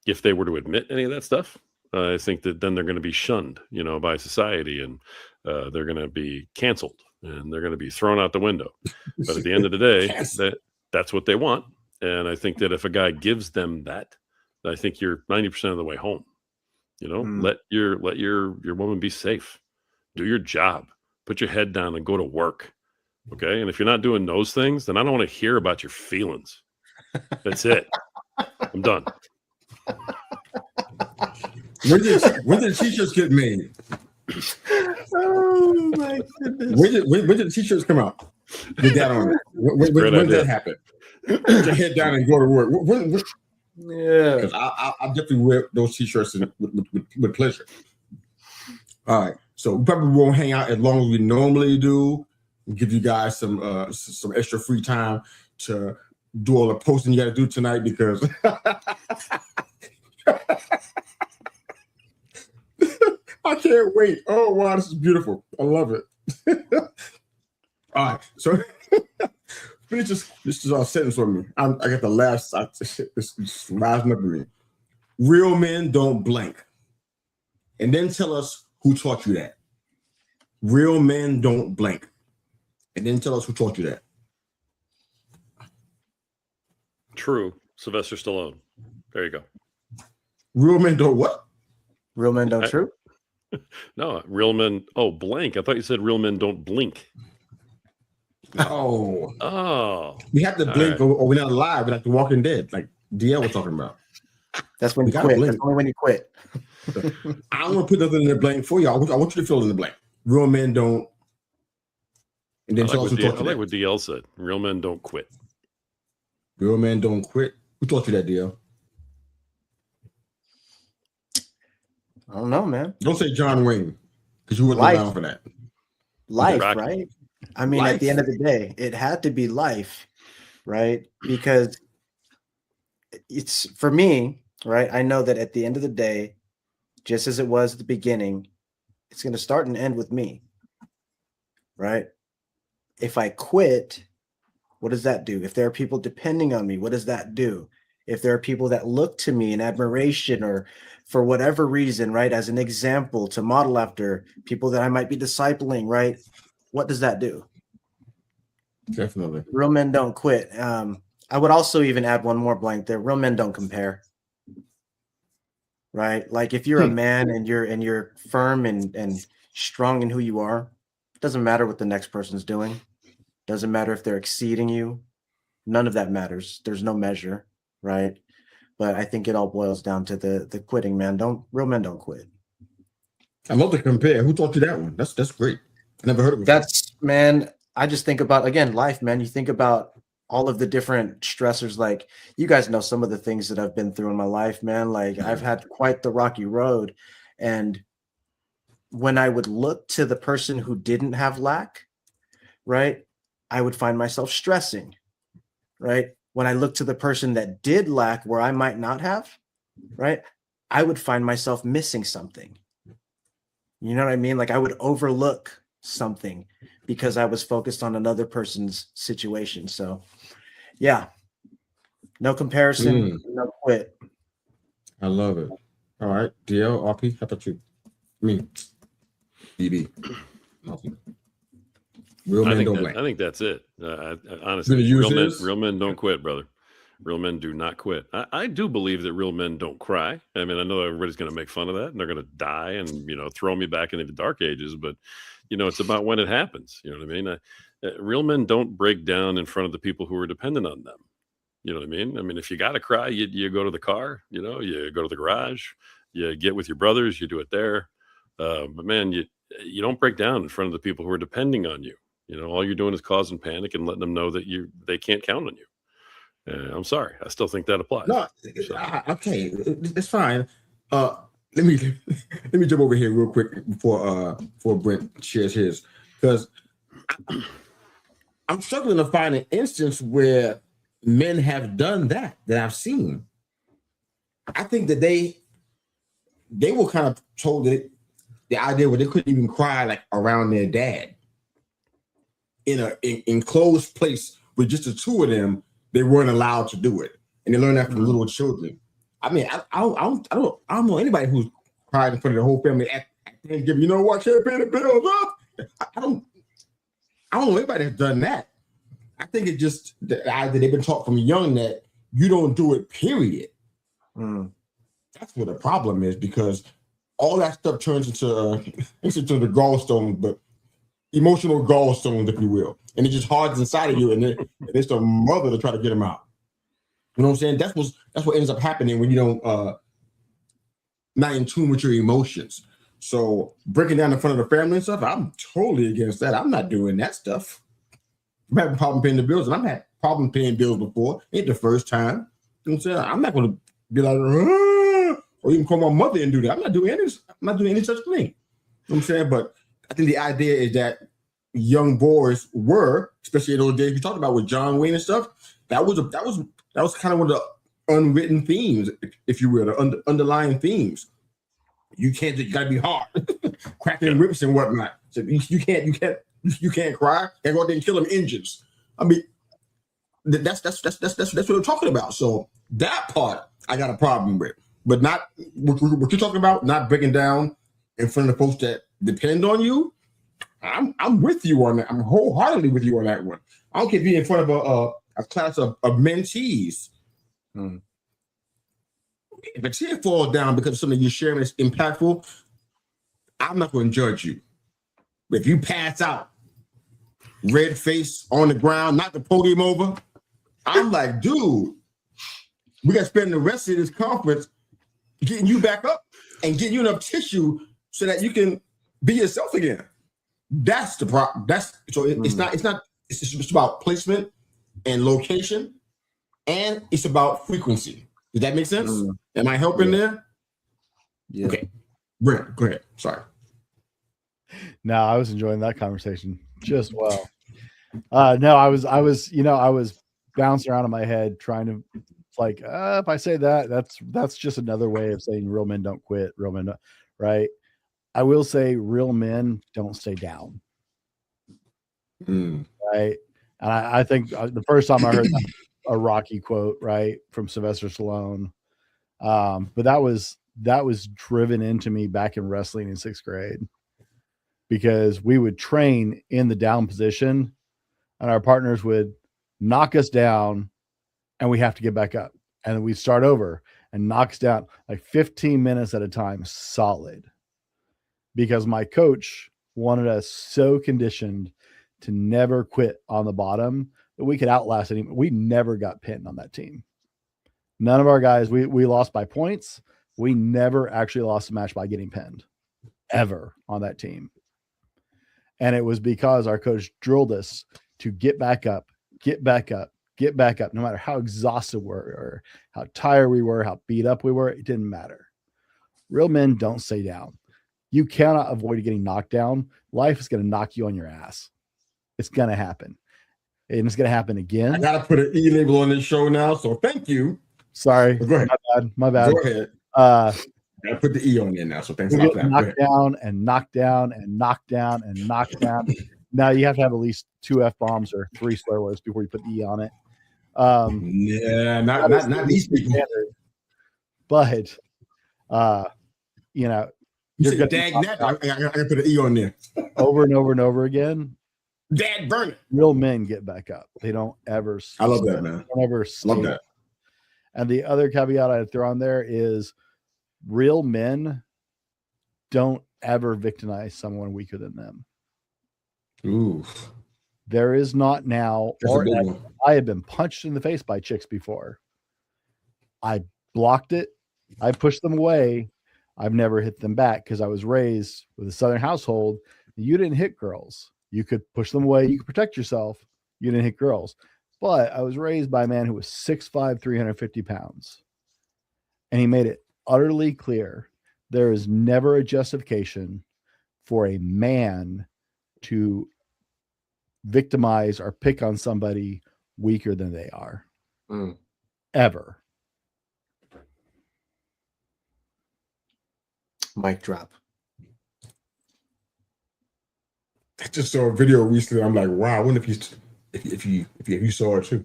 if they were to admit any of that stuff, I think that then they're going to be shunned, by society, and they're going to be canceled and they're going to be thrown out the window. But at the end of the day, that's what they want. And I think that if a guy gives them that, I think you're 90% of the way home. Let your woman be safe. Do your job. Put your head down and go to work. Okay. And if you're not doing those things, then I don't want to hear about your feelings. That's it. I'm done. When did the t-shirts get made? Oh my goodness. When did the t-shirts come out? With that on it. When did that happen? Put your head down and go to work. Yeah. Because I definitely wear those t-shirts with pleasure. All right. So we probably won't hang out as long as we normally do. We'll give you guys some extra free time to do all the posting you got to do tonight because I can't wait. Oh, wow. This is beautiful. I love it. All right. So finish this is our sentence for me. I got the last, this last number me. Real men don't blank. And then tell us who taught you that. Real men don't blank. And then tell us who taught you that. True. Sylvester Stallone. There you go. Real men don't what? Real men don't true? No, real men. Oh, blank. I thought you said real men don't blink. Oh. Oh. We have to blink or we're not alive. We're like The Walking Dead, like DL was talking about. That's when you quit. Blink. That's only when you quit. I don't want to put nothing in the blank for you. I want you to fill in the blank. Real men don't. And then tell us who taught you that. I like what DL said. Real men don't quit. Real men don't quit. Who taught you that, DL? I don't know, man. Don't say John Wayne, because you wouldn't allow for that. Life, right? I mean, at the end of the day, it had to be life, right? Because it's for me, right? I know that at the end of the day, just as it was at the beginning, it's going to start and end with me, right? If I quit, what does that do? If there are people depending on me, what does that do? If there are people that look to me in admiration or for whatever reason, right, as an example to model after, people that I might be discipling, right? What does that do? Definitely. Real men don't quit. I would also even add one more blank there. Real men don't compare. Right? Like if you're a man and you're firm and strong in who you are, it doesn't matter what the next person's doing. Doesn't matter if they're exceeding you. None of that matters. There's no measure, right? But I think it all boils down to the quitting, man. Real men don't quit. I love to compare. Who taught you that one? That's great. I never heard of it. That's, man, I just think about, again, life, man. You think about all of the different stressors. Like, you guys know some of the things that I've been through in my life, man. Like, I've had quite the rocky road. And when I would look to the person who didn't have lack, right, I would find myself stressing, right? When I look to the person that did lack where I might not have, right, I would find myself missing something. You know what I mean? Like, I would overlook something because I was focused on another person's situation. So yeah, no comparison, no quit. I love it. All right, DL, RP, how about you? Me, BB. Real men don't blank. I think that's it. Honestly, real men don't quit, brother. Real men do not quit. I do believe that real men don't cry. I mean, I know everybody's going to make fun of that and they're going to die and, throw me back into the dark ages, but it's about when it happens. You know what I mean? Real men don't break down in front of the people who are dependent on them. You know what I mean? I mean, if you got to cry, you go to the car, you go to the garage, you get with your brothers, you do it there. But man, you don't break down in front of the people who are depending on you. All you're doing is causing panic and letting them know that they can't count on you. I'm sorry. I still think that applies. No, So, okay, it's fine. Let me jump over here real quick before Brent shares his, because I'm struggling to find an instance where men have done that I've seen. I think that they were kind of told that the idea where they couldn't even cry like around their dad in an enclosed place with just the two of them. They weren't allowed to do it, and they learned that from little children. I mean, I don't know anybody who's cried in front of the whole family at Thanksgiving. You know what? Can't pay the bills up. I don't know anybody that's done that. I think it's just the idea they've been taught from young that you don't do it. Period. That's what the problem is, because all that stuff turns into the gallstones, but emotional gallstones, if you will, and it just hardens inside of you, and it's the mother to try to get them out. You know what I'm saying? That's what ends up happening when you don't not in tune with your emotions. So breaking down in front of the family and stuff, I'm totally against that. I'm not doing that stuff. I'm having a problem paying the bills, and I've had problem paying bills before. Ain't the first time. You know what I'm saying? I'm not going to be like, or even call my mother and do that. I'm not doing any such thing. You know what I'm saying? But I think the idea is that young boys were, especially in those days you talked about with John Wayne and stuff, that was kind of one of the unwritten themes, if you will, the underlying themes. You gotta be hard, cracking whips and whatnot. So you can't cry. Can't go out there and kill them engines. I mean, that's what we're talking about. So that part I got a problem with, but not what you're talking about. Not breaking down in front of the folks that depend on you. I'm with you on that. I'm wholeheartedly with you on that one. I don't care if you're in front of a class of mentees. If a tear falls down because of something you're sharing that's impactful, I'm not going to judge you. But if you pass out, red face on the ground, knock the podium over, I'm like, dude, we got to spend the rest of this conference getting you back up and getting you enough tissue so that you can be yourself again. That's the problem. It's about placement and location, and it's about frequency. Does that make sense? Am I helping there? Yeah. Okay. Brent, go ahead. Sorry. No, I was enjoying that conversation just well. No, I was bouncing around in my head trying to if I say that's just another way of saying real men don't quit. Real men, right? I will say real men don't stay down. Right. And I think the first time I heard a Rocky quote, right, from Sylvester Stallone. But that was driven into me back in wrestling in 6th grade, because we would train in the down position and our partners would knock us down and we have to get back up, and then we'd start over and knock us down like 15 minutes at a time, solid, because my coach wanted us so conditioned to never quit on the bottom that we could outlast anyone. We never got pinned on that team. None of our guys, we lost by points. We never actually lost a match by getting pinned ever on that team. And it was because our coach drilled us to get back up, no matter how exhausted we were or how tired we were, how beat up we were. It didn't matter. Real men don't stay down. You cannot avoid getting knocked down. Life is going to knock you on your ass. It's going to happen. And it's going to happen again. I got to put an E label on this show now, so thank you. Sorry. Go ahead. My bad. Go ahead. I got to put the E on there now, so thanks a lot for that. Knocked down and knocked down and knocked down and knocked down. Now you have to have at least 2 F-bombs or 3 swear words before you put the E on it. Yeah, not these people. But, You said dag nap. I got to put an E on there. Over and over and over again. Dad burn it. Real men get back up. They don't ever. I love that, man. Don't ever. Love that. And the other caveat I'd throw on there is real men don't ever victimize someone weaker than them. Ooh. There is not now, That's a or big ever. one. I have been punched in the face by chicks before. I blocked it. I pushed them away. I've never hit them back because I was raised with a Southern household. You didn't hit girls. You could push them away. You could protect yourself. You didn't hit girls. But I was raised by a man who was 6'5", 350 pounds. And he made it utterly clear there is never a justification for a man to victimize or pick on somebody weaker than they are. Ever. Mic drop. I just saw a video recently. I'm like, wow, I wonder if you saw it too.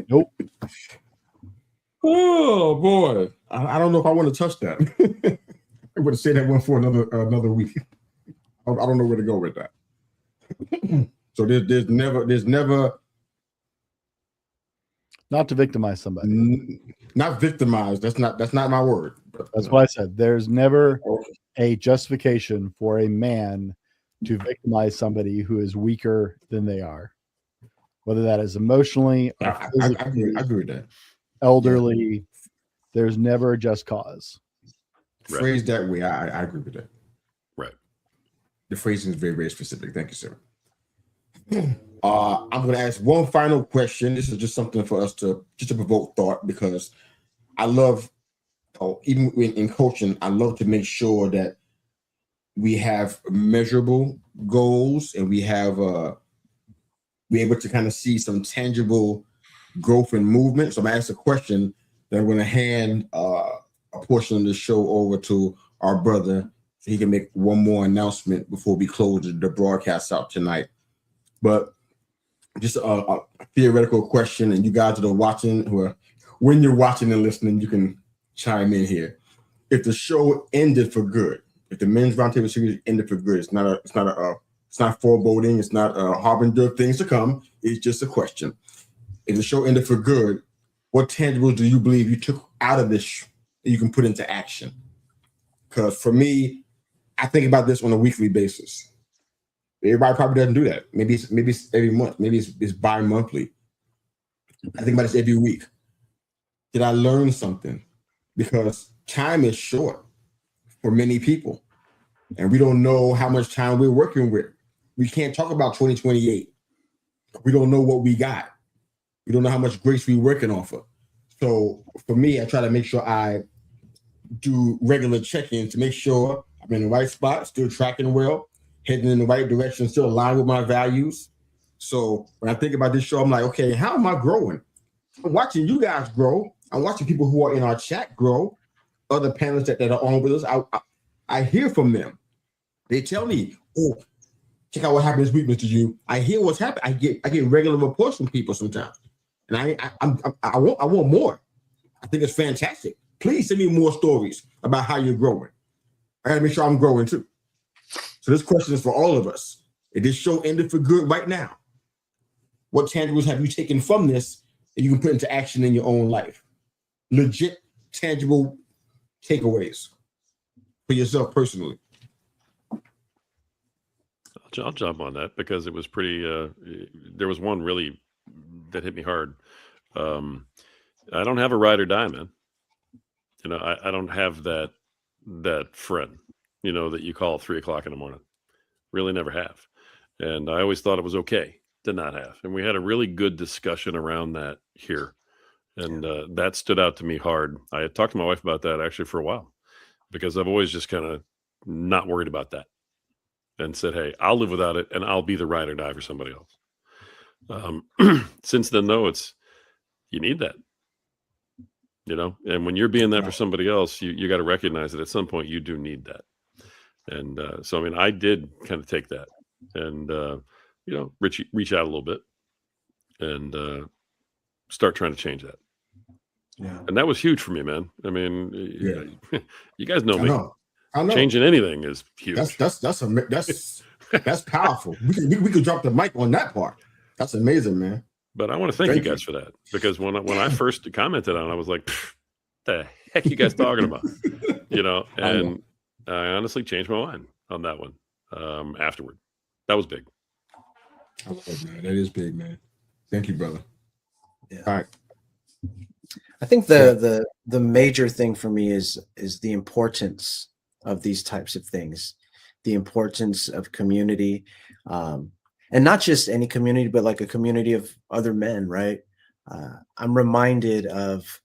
Nope. Oh boy, I don't know if I want to touch that. I would have said that one for another week. I don't know where to go with that. So there's never not to victimize somebody. Not victimize. That's not my word. But, that's what I said. There's never a justification for a man to victimize somebody who is weaker than they are, whether that is emotionally or I agree with that. Elderly. Yeah. There's never a just cause. Phrased that way, I agree with that. Right. The phrasing is very, very specific. Thank you, sir. I'm going to ask one final question. This is just something for us to provoke thought, because I love, even in coaching, I love to make sure that we have measurable goals and we have we're able to kind of see some tangible growth and movement. So I'm going to ask a question that I'm going to hand a portion of the show over to our brother so he can make one more announcement before we close the broadcast out tonight. But just a theoretical question, and you guys that are watching, when you're watching and listening, you can chime in here. If the show ended for good, if the men's roundtable series ended for good, it's not foreboding, it's not a harbinger of things to come. It's just a question. If the show ended for good, what tangibles do you believe you took out of this that you can put into action? Because for me, I think about this on a weekly basis. Everybody probably doesn't do that. Maybe it's every month. Maybe it's bi-monthly. I think about this every week. Did I learn something? Because time is short for many people, and we don't know how much time we're working with. We can't talk about 2028. We don't know what we got. We don't know how much grace we're working off of. So for me, I try to make sure I do regular check-ins to make sure I'm in the right spot, still tracking well, heading in the right direction, still aligned with my values. So when I think about this show, I'm like, okay, how am I growing? I'm watching you guys grow. I'm watching people who are in our chat grow, other panelists that are on with us. I hear from them. They tell me, oh, check out what happened this week, Mr. Yu. I hear what's happening. I get regular reports from people sometimes. And I want more. I think it's fantastic. Please send me more stories about how you're growing. I gotta make sure I'm growing too. So this question is for all of us. If this show ended for good right now, what tangibles have you taken from this that you can put into action in your own life? Legit, tangible takeaways for yourself personally. I'll jump on that because it was pretty. There was one really that hit me hard. I don't have a ride or die, man. You know, I don't have that friend, you know, that you call at 3 o'clock in the morning. Really never have. And I always thought it was okay to not have. And we had a really good discussion around that here. And that stood out to me hard. I had talked to my wife about that actually for a while because I've always just kind of not worried about that and said, hey, I'll live without it and I'll be the ride or die for somebody else. Since then, though, you need that. You know, and when you're being that for somebody else, you got to recognize that at some point you do need that. And so, I mean, I did kind of take that and, you know, reach out a little bit and start trying to change that. Yeah. And that was huge for me, man. I mean, you guys know me. I know. Changing anything is huge. That's powerful. We could drop the mic on that part. That's amazing, man. But I want to thank you guys for that because when I first commented on it, I was like, the heck you guys talking about? You know, and I honestly changed my mind on that one afterward. That was big. I love it, man. That is big, man. Thank you, brother. Yeah. All right. I think the major thing for me is the importance of these types of things, the importance of community, and not just any community, but like a community of other men, right? I'm reminded of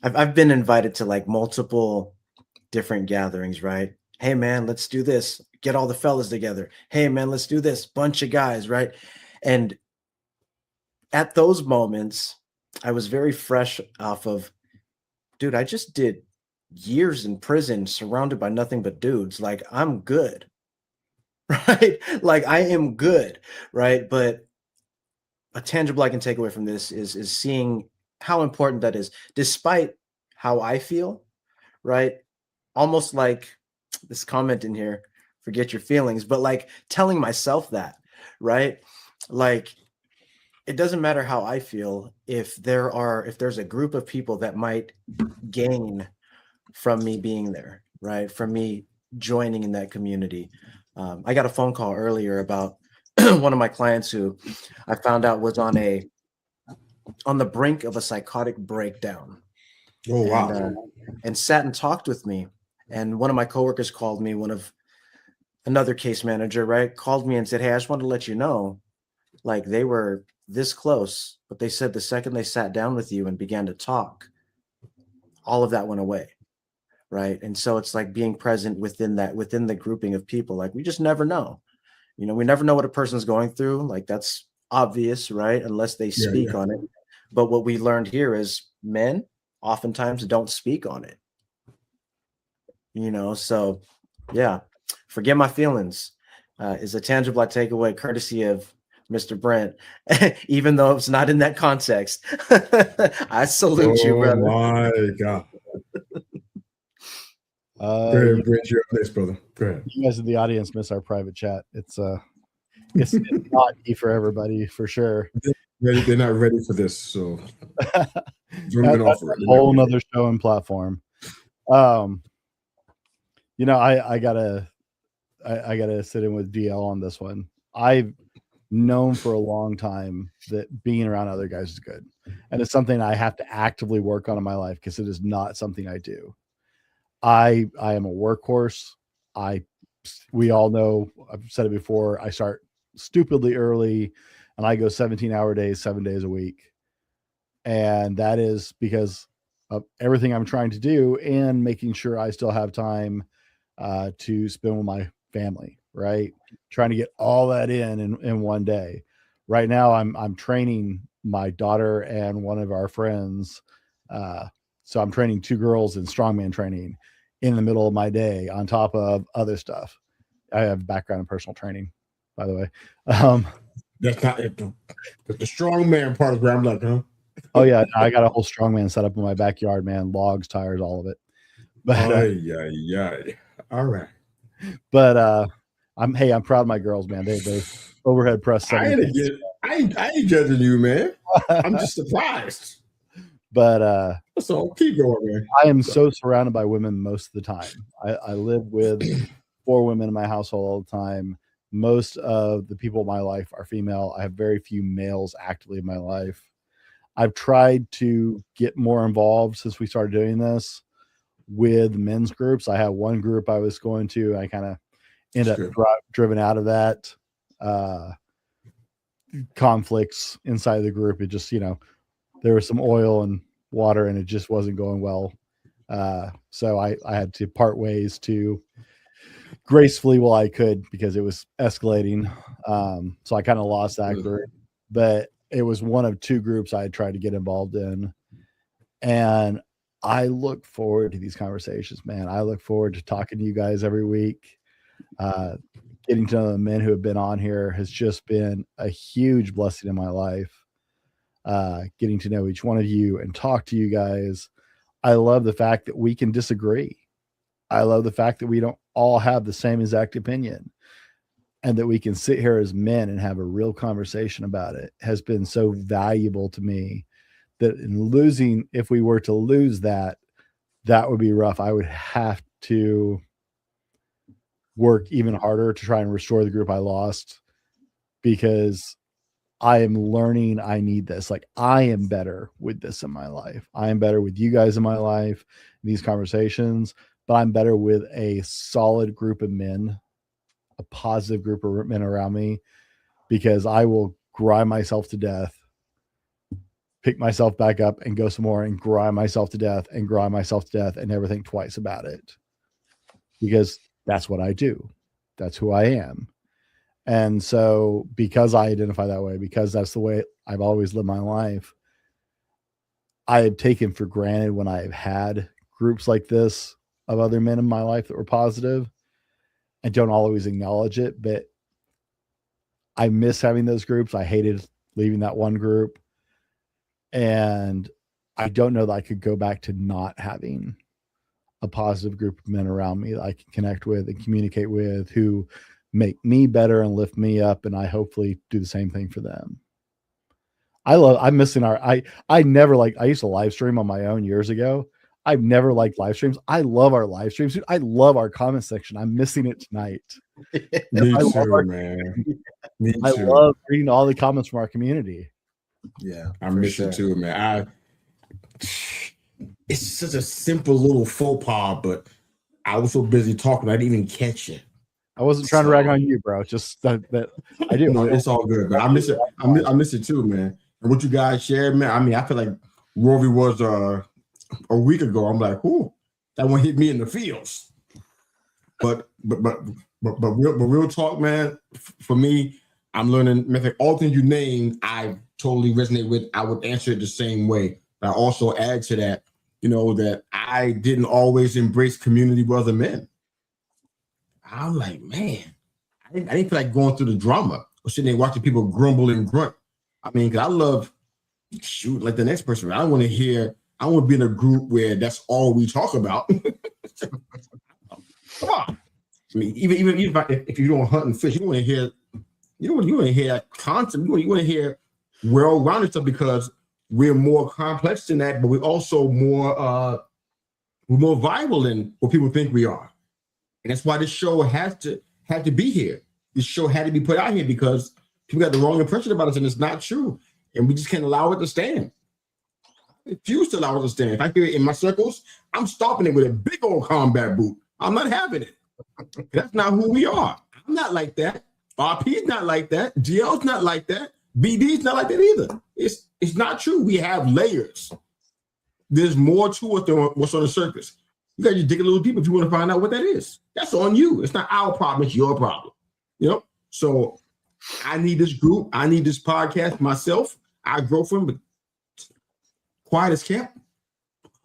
I've been invited to like multiple different gatherings, right? Hey man, let's do this. Get all the fellas together. Hey man, let's do this. Bunch of guys, right? And at those moments, I was very fresh off of, dude, I just did years in prison surrounded by nothing but dudes. Like, I'm good, right? Like, I am good, right? But a tangible I can take away from this is seeing how important that is, despite how I feel, right? Almost like this comment in here, forget your feelings, but like telling myself that, right? Like, it doesn't matter how I feel if there's a group of people that might gain from me being there, right? From me joining in that community. I got a phone call earlier about one of my clients who I found out was on the brink of a psychotic breakdown. Oh, wow. And sat and talked with me. And one of my coworkers called me, another case manager, right? Called me and said, hey, I just want to let you know, like, they were this close, but they said the second they sat down with you and began to talk, all of that went away. Right. And so it's like being present within the grouping of people. Like, we just never know. You know, we never know what a person's going through. Like, that's obvious, right? Unless they speak on it. But what we learned here is men oftentimes don't speak on it. You know, so yeah, forget my feelings is a tangible I take away, courtesy of Mr. Brent, even though it's not in that context. I salute you, brother. Oh my God. Go ahead, Brent, you're up next, brother. Go ahead. You guys in the audience miss our private chat. It's not easy for everybody, for sure. They're not ready for this, so that's a whole nother show and platform. You know, I gotta sit in with DL on this one. I've known for a long time that being around other guys is good, and it's something I have to actively work on in my life because it is not something I do. I am a workhorse. We all know, I've said it before, I start stupidly early and I go 17-hour days, 7 days a week. And that is because of everything I'm trying to do and making sure I still have time to spend with my family, right? Trying to get all that in one day. Right now I'm training my daughter and one of our friends. So I'm training 2 girls in strongman training in the middle of my day on top of other stuff. I have a background in personal training, by the way. That's not it. But the strongman part is where I'm like, huh? Oh yeah, I got a whole strongman set up in my backyard, man. Logs, tires, all of it. But all right. But I'm proud of my girls, man. They overhead press. I ain't judging you, man. I'm just surprised. But so keep going, man. I am so surrounded by women most of the time. I live with 4 women in my household all the time. Most of the people in my life are female. I have very few males actively in my life. I've tried to get more involved since we started doing this with men's groups. I had one group I was going to. I kind of ended up driven out of that. Conflicts inside the group. It just, there was some oil and water and it just wasn't going well. So I had to part ways to gracefully while I could because it was escalating. So I kind of lost that group, but it was one of 2 groups I had tried to get involved in. And I look forward to these conversations, man. I look forward to talking to you guys every week. Getting to know the men who have been on here has just been a huge blessing in my life. Getting to know each one of you and talk to you guys. I love the fact that we can disagree. I love the fact that we don't all have the same exact opinion and that we can sit here as men and have a real conversation about it has been so valuable to me that if we were to lose that would be rough. I would have to work even harder to try and restore the group I lost. because I am learning I need this. Like, I am better with this in my life. I am better with you guys in my life, these conversations, but I'm better with a solid group of men, a positive group of men around me, because I will grind myself to death, pick myself back up and go some more and grind myself to death and grind myself to death and never think twice about it, because that's what I do. That's who I am. And so because I identify that way, because that's the way I've always lived my life, I had taken for granted when I've had groups like this of other men in my life that were positive. I don't always acknowledge it, but I miss having those groups. I hated leaving that one group. And I don't know that I could go back to not having a positive group of men around me that I can connect with and communicate with, who make me better and lift me up. And I hopefully do the same thing for them. I'm missing I used to live stream on my own years ago. I've never liked live streams. I love our live streams. Dude, I love our comment section. I'm missing it tonight. Me too, man. Me too. I love reading all the comments from our community. Yeah, I miss it too, man. It's such a simple little faux pas, but I was so busy talking, I didn't even catch it. I wasn't trying to rag on you, bro. Just that I do. No, it's all good, man. I miss it. I miss it too, man. And what you guys shared, man. I mean, I feel like Rory was a week ago. I'm like, ooh, that one hit me in the feels. But real talk, man. For me, I'm learning. Method. All things you named, I totally resonate with. I would answer it the same way. But I also add to that, that I didn't always embrace community with other men. I'm like, man, I didn't feel like going through the drama or sitting there watching people grumble and grunt. I mean, because I love like the next person. I don't want to be in a group where that's all we talk about. Come on. I mean, even if you don't hunt and fish, you want to hear, you want to hear that content. You want to hear well-rounded stuff, because we're more complex than that, but we're also more viable than what people think we are. And that's why this show had to be here. This show had to be put out here because people got the wrong impression about us, and it's not true. And we just can't allow it to stand. I refuse to allow it to stand. If I hear it in my circles, I'm stopping it with a big old combat boot. I'm not having it. That's not who we are. I'm not like that. RP's not like that. GL's not like that. BD's not like that either. It's not true. We have layers. There's more to it than what's on the surface. You got to dig a little deeper if you want to find out what that is. That's on you. It's not our problem. It's your problem. So I need this group. I need this podcast myself. I grow from it. Quiet as kept.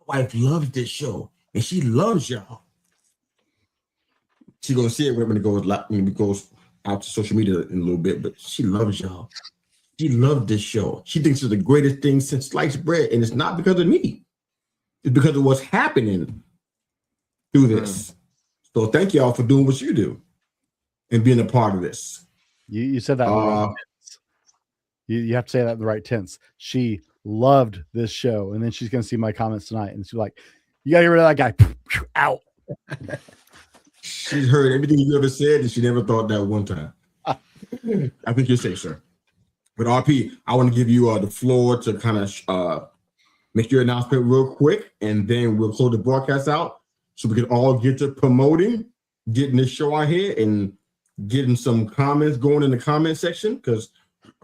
My wife loves this show, and she loves y'all. She's gonna see it when it goes out to social media in a little bit, but she loves y'all. She loved this show. She thinks it's the greatest thing since sliced bread, and it's not because of me. It's because of what's happening through this. So thank y'all for doing what you do and being a part of this. You said that in the right tense. You have to say that in the right tense. She loved this show, and then she's going to see my comments tonight, and she's like, "You got to get rid of that guy." Out. She's heard everything you ever said, and she never thought that one time. I think you're safe, sir. But RP, I want to give you the floor to kind of make your announcement real quick, and then we'll close the broadcast out so we can all get to promoting, getting this show out here, and getting some comments going in the comment section, because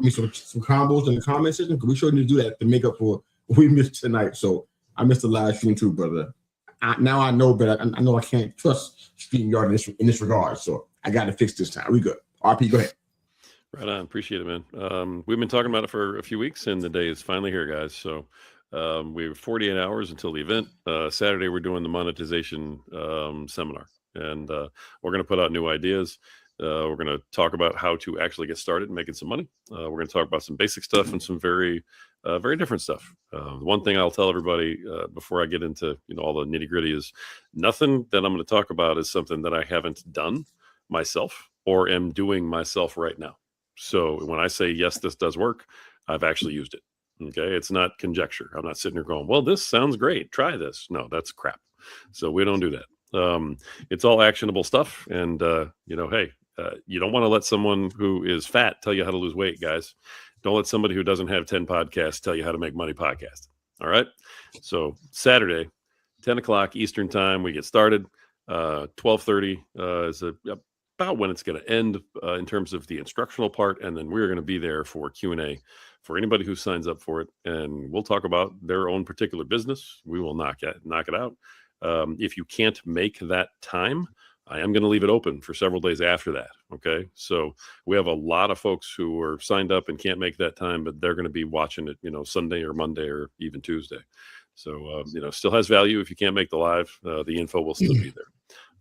some combos in the comment section, because we sure need to do that to make up for what we missed tonight. So I missed the live stream too, brother. Now I know, but I know I can't trust StreamYard in this regard, so I got to fix this time. We good. RP, go ahead. Right on. Appreciate it, man. We've been talking about it for a few weeks, and the day is finally here, guys. So we have 48 hours until the event. Saturday, we're doing the monetization seminar, and we're going to put out new ideas. We're going to talk about how to actually get started making some money. We're going to talk about some basic stuff and some very different stuff. The one thing I'll tell everybody before I get into all the nitty gritty is nothing that I'm going to talk about is something that I haven't done myself or am doing myself right now. So when I say, yes, this does work, I've actually used it. Okay. It's not conjecture. I'm not sitting here going, well, this sounds great. Try this. No, that's crap. So we don't do that. It's all actionable stuff. And, hey, You don't want to let someone who is fat tell you how to lose weight, guys. Don't let somebody who doesn't have 10 podcasts tell you how to make money podcasting. All right. So Saturday, 10 o'clock Eastern time, we get started. 12:30 is about when it's going to end in terms of the instructional part. And then we're going to be there for Q&A for anybody who signs up for it. And we'll talk about their own particular business. We will knock it out. If you can't make that time, I am going to leave it open for several days after that. Okay. So we have a lot of folks who are signed up and can't make that time, but they're going to be watching it, Sunday or Monday or even Tuesday. So, still has value. If you can't make the live, the info will still be there.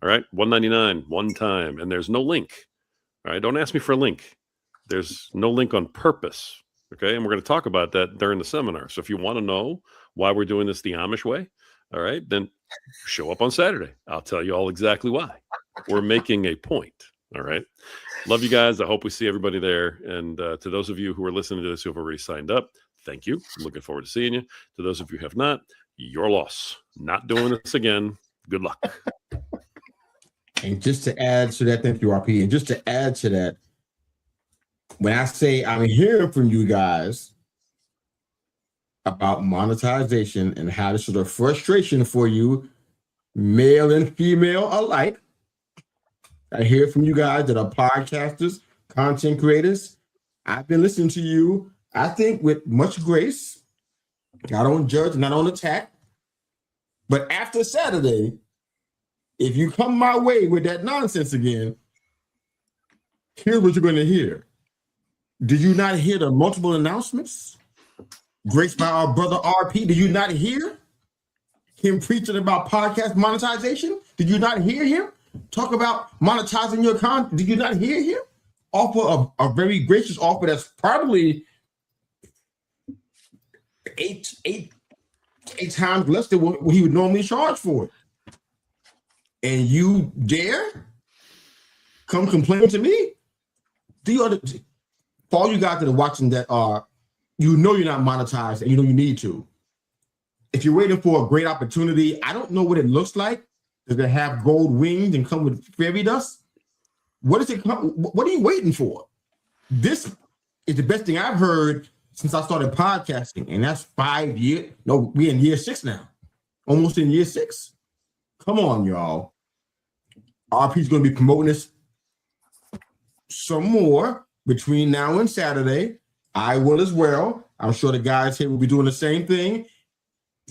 All right. $199 one time. And there's no link. All right. Don't ask me for a link. There's no link on purpose. Okay. And we're going to talk about that during the seminar. So if you want to know why we're doing this the Amish way, all right, then show up on Saturday. I'll tell you all exactly why. We're making a point. All right. Love you guys. I hope we see everybody there. And to those of you who are listening to this who have already signed up, thank you. I'm looking forward to seeing you. To those of you who have not, your loss. Not doing this again. Good luck. And just to add to that, thank you, RP. And just to add to that, when I say I'm hearing from you guys about monetization and how this is a frustration for you, male and female alike, I hear from you guys that are podcasters, content creators. I've been listening to you, I think, with much grace. I don't judge, not on attack. But after Saturday, if you come my way with that nonsense again, here's what you're going to hear. Did you not hear the multiple announcements graced by our brother RP? Did you not hear him preaching about podcast monetization? Did you not hear him talk about monetizing your content? Did you not hear him offer a very gracious offer that's probably eight times less than what he would normally charge for it? And you dare come complain to me? Do you understand? For all you guys that are watching that are, you're not monetized and you need to. If you're waiting for a great opportunity, I don't know what it looks like. Does it have gold wings and come with fairy dust? What are you waiting for? This is the best thing I've heard since I started podcasting, and that's 5 years. No, we're in year 6 now. Almost in year 6. Come on, y'all. RP's going to be promoting this some more between now and Saturday. I will as well. I'm sure the guys here will be doing the same thing.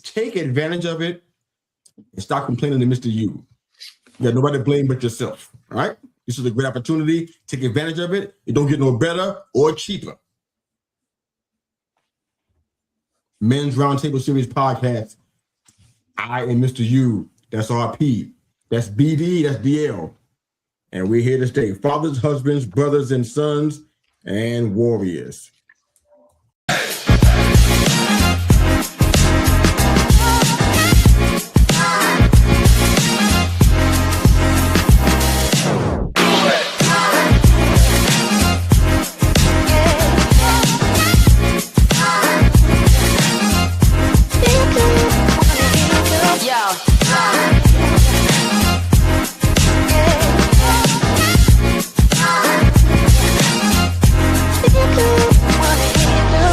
Take advantage of it and stop complaining to Mr. You. You got nobody to blame but yourself. All right? This is a great opportunity. Take advantage of it. It don't get no better or cheaper. Men's Roundtable Series podcast. I am Mr. U. That's RP. That's BD. That's DL. And we're here to stay. Fathers, husbands, brothers, and sons, and warriors.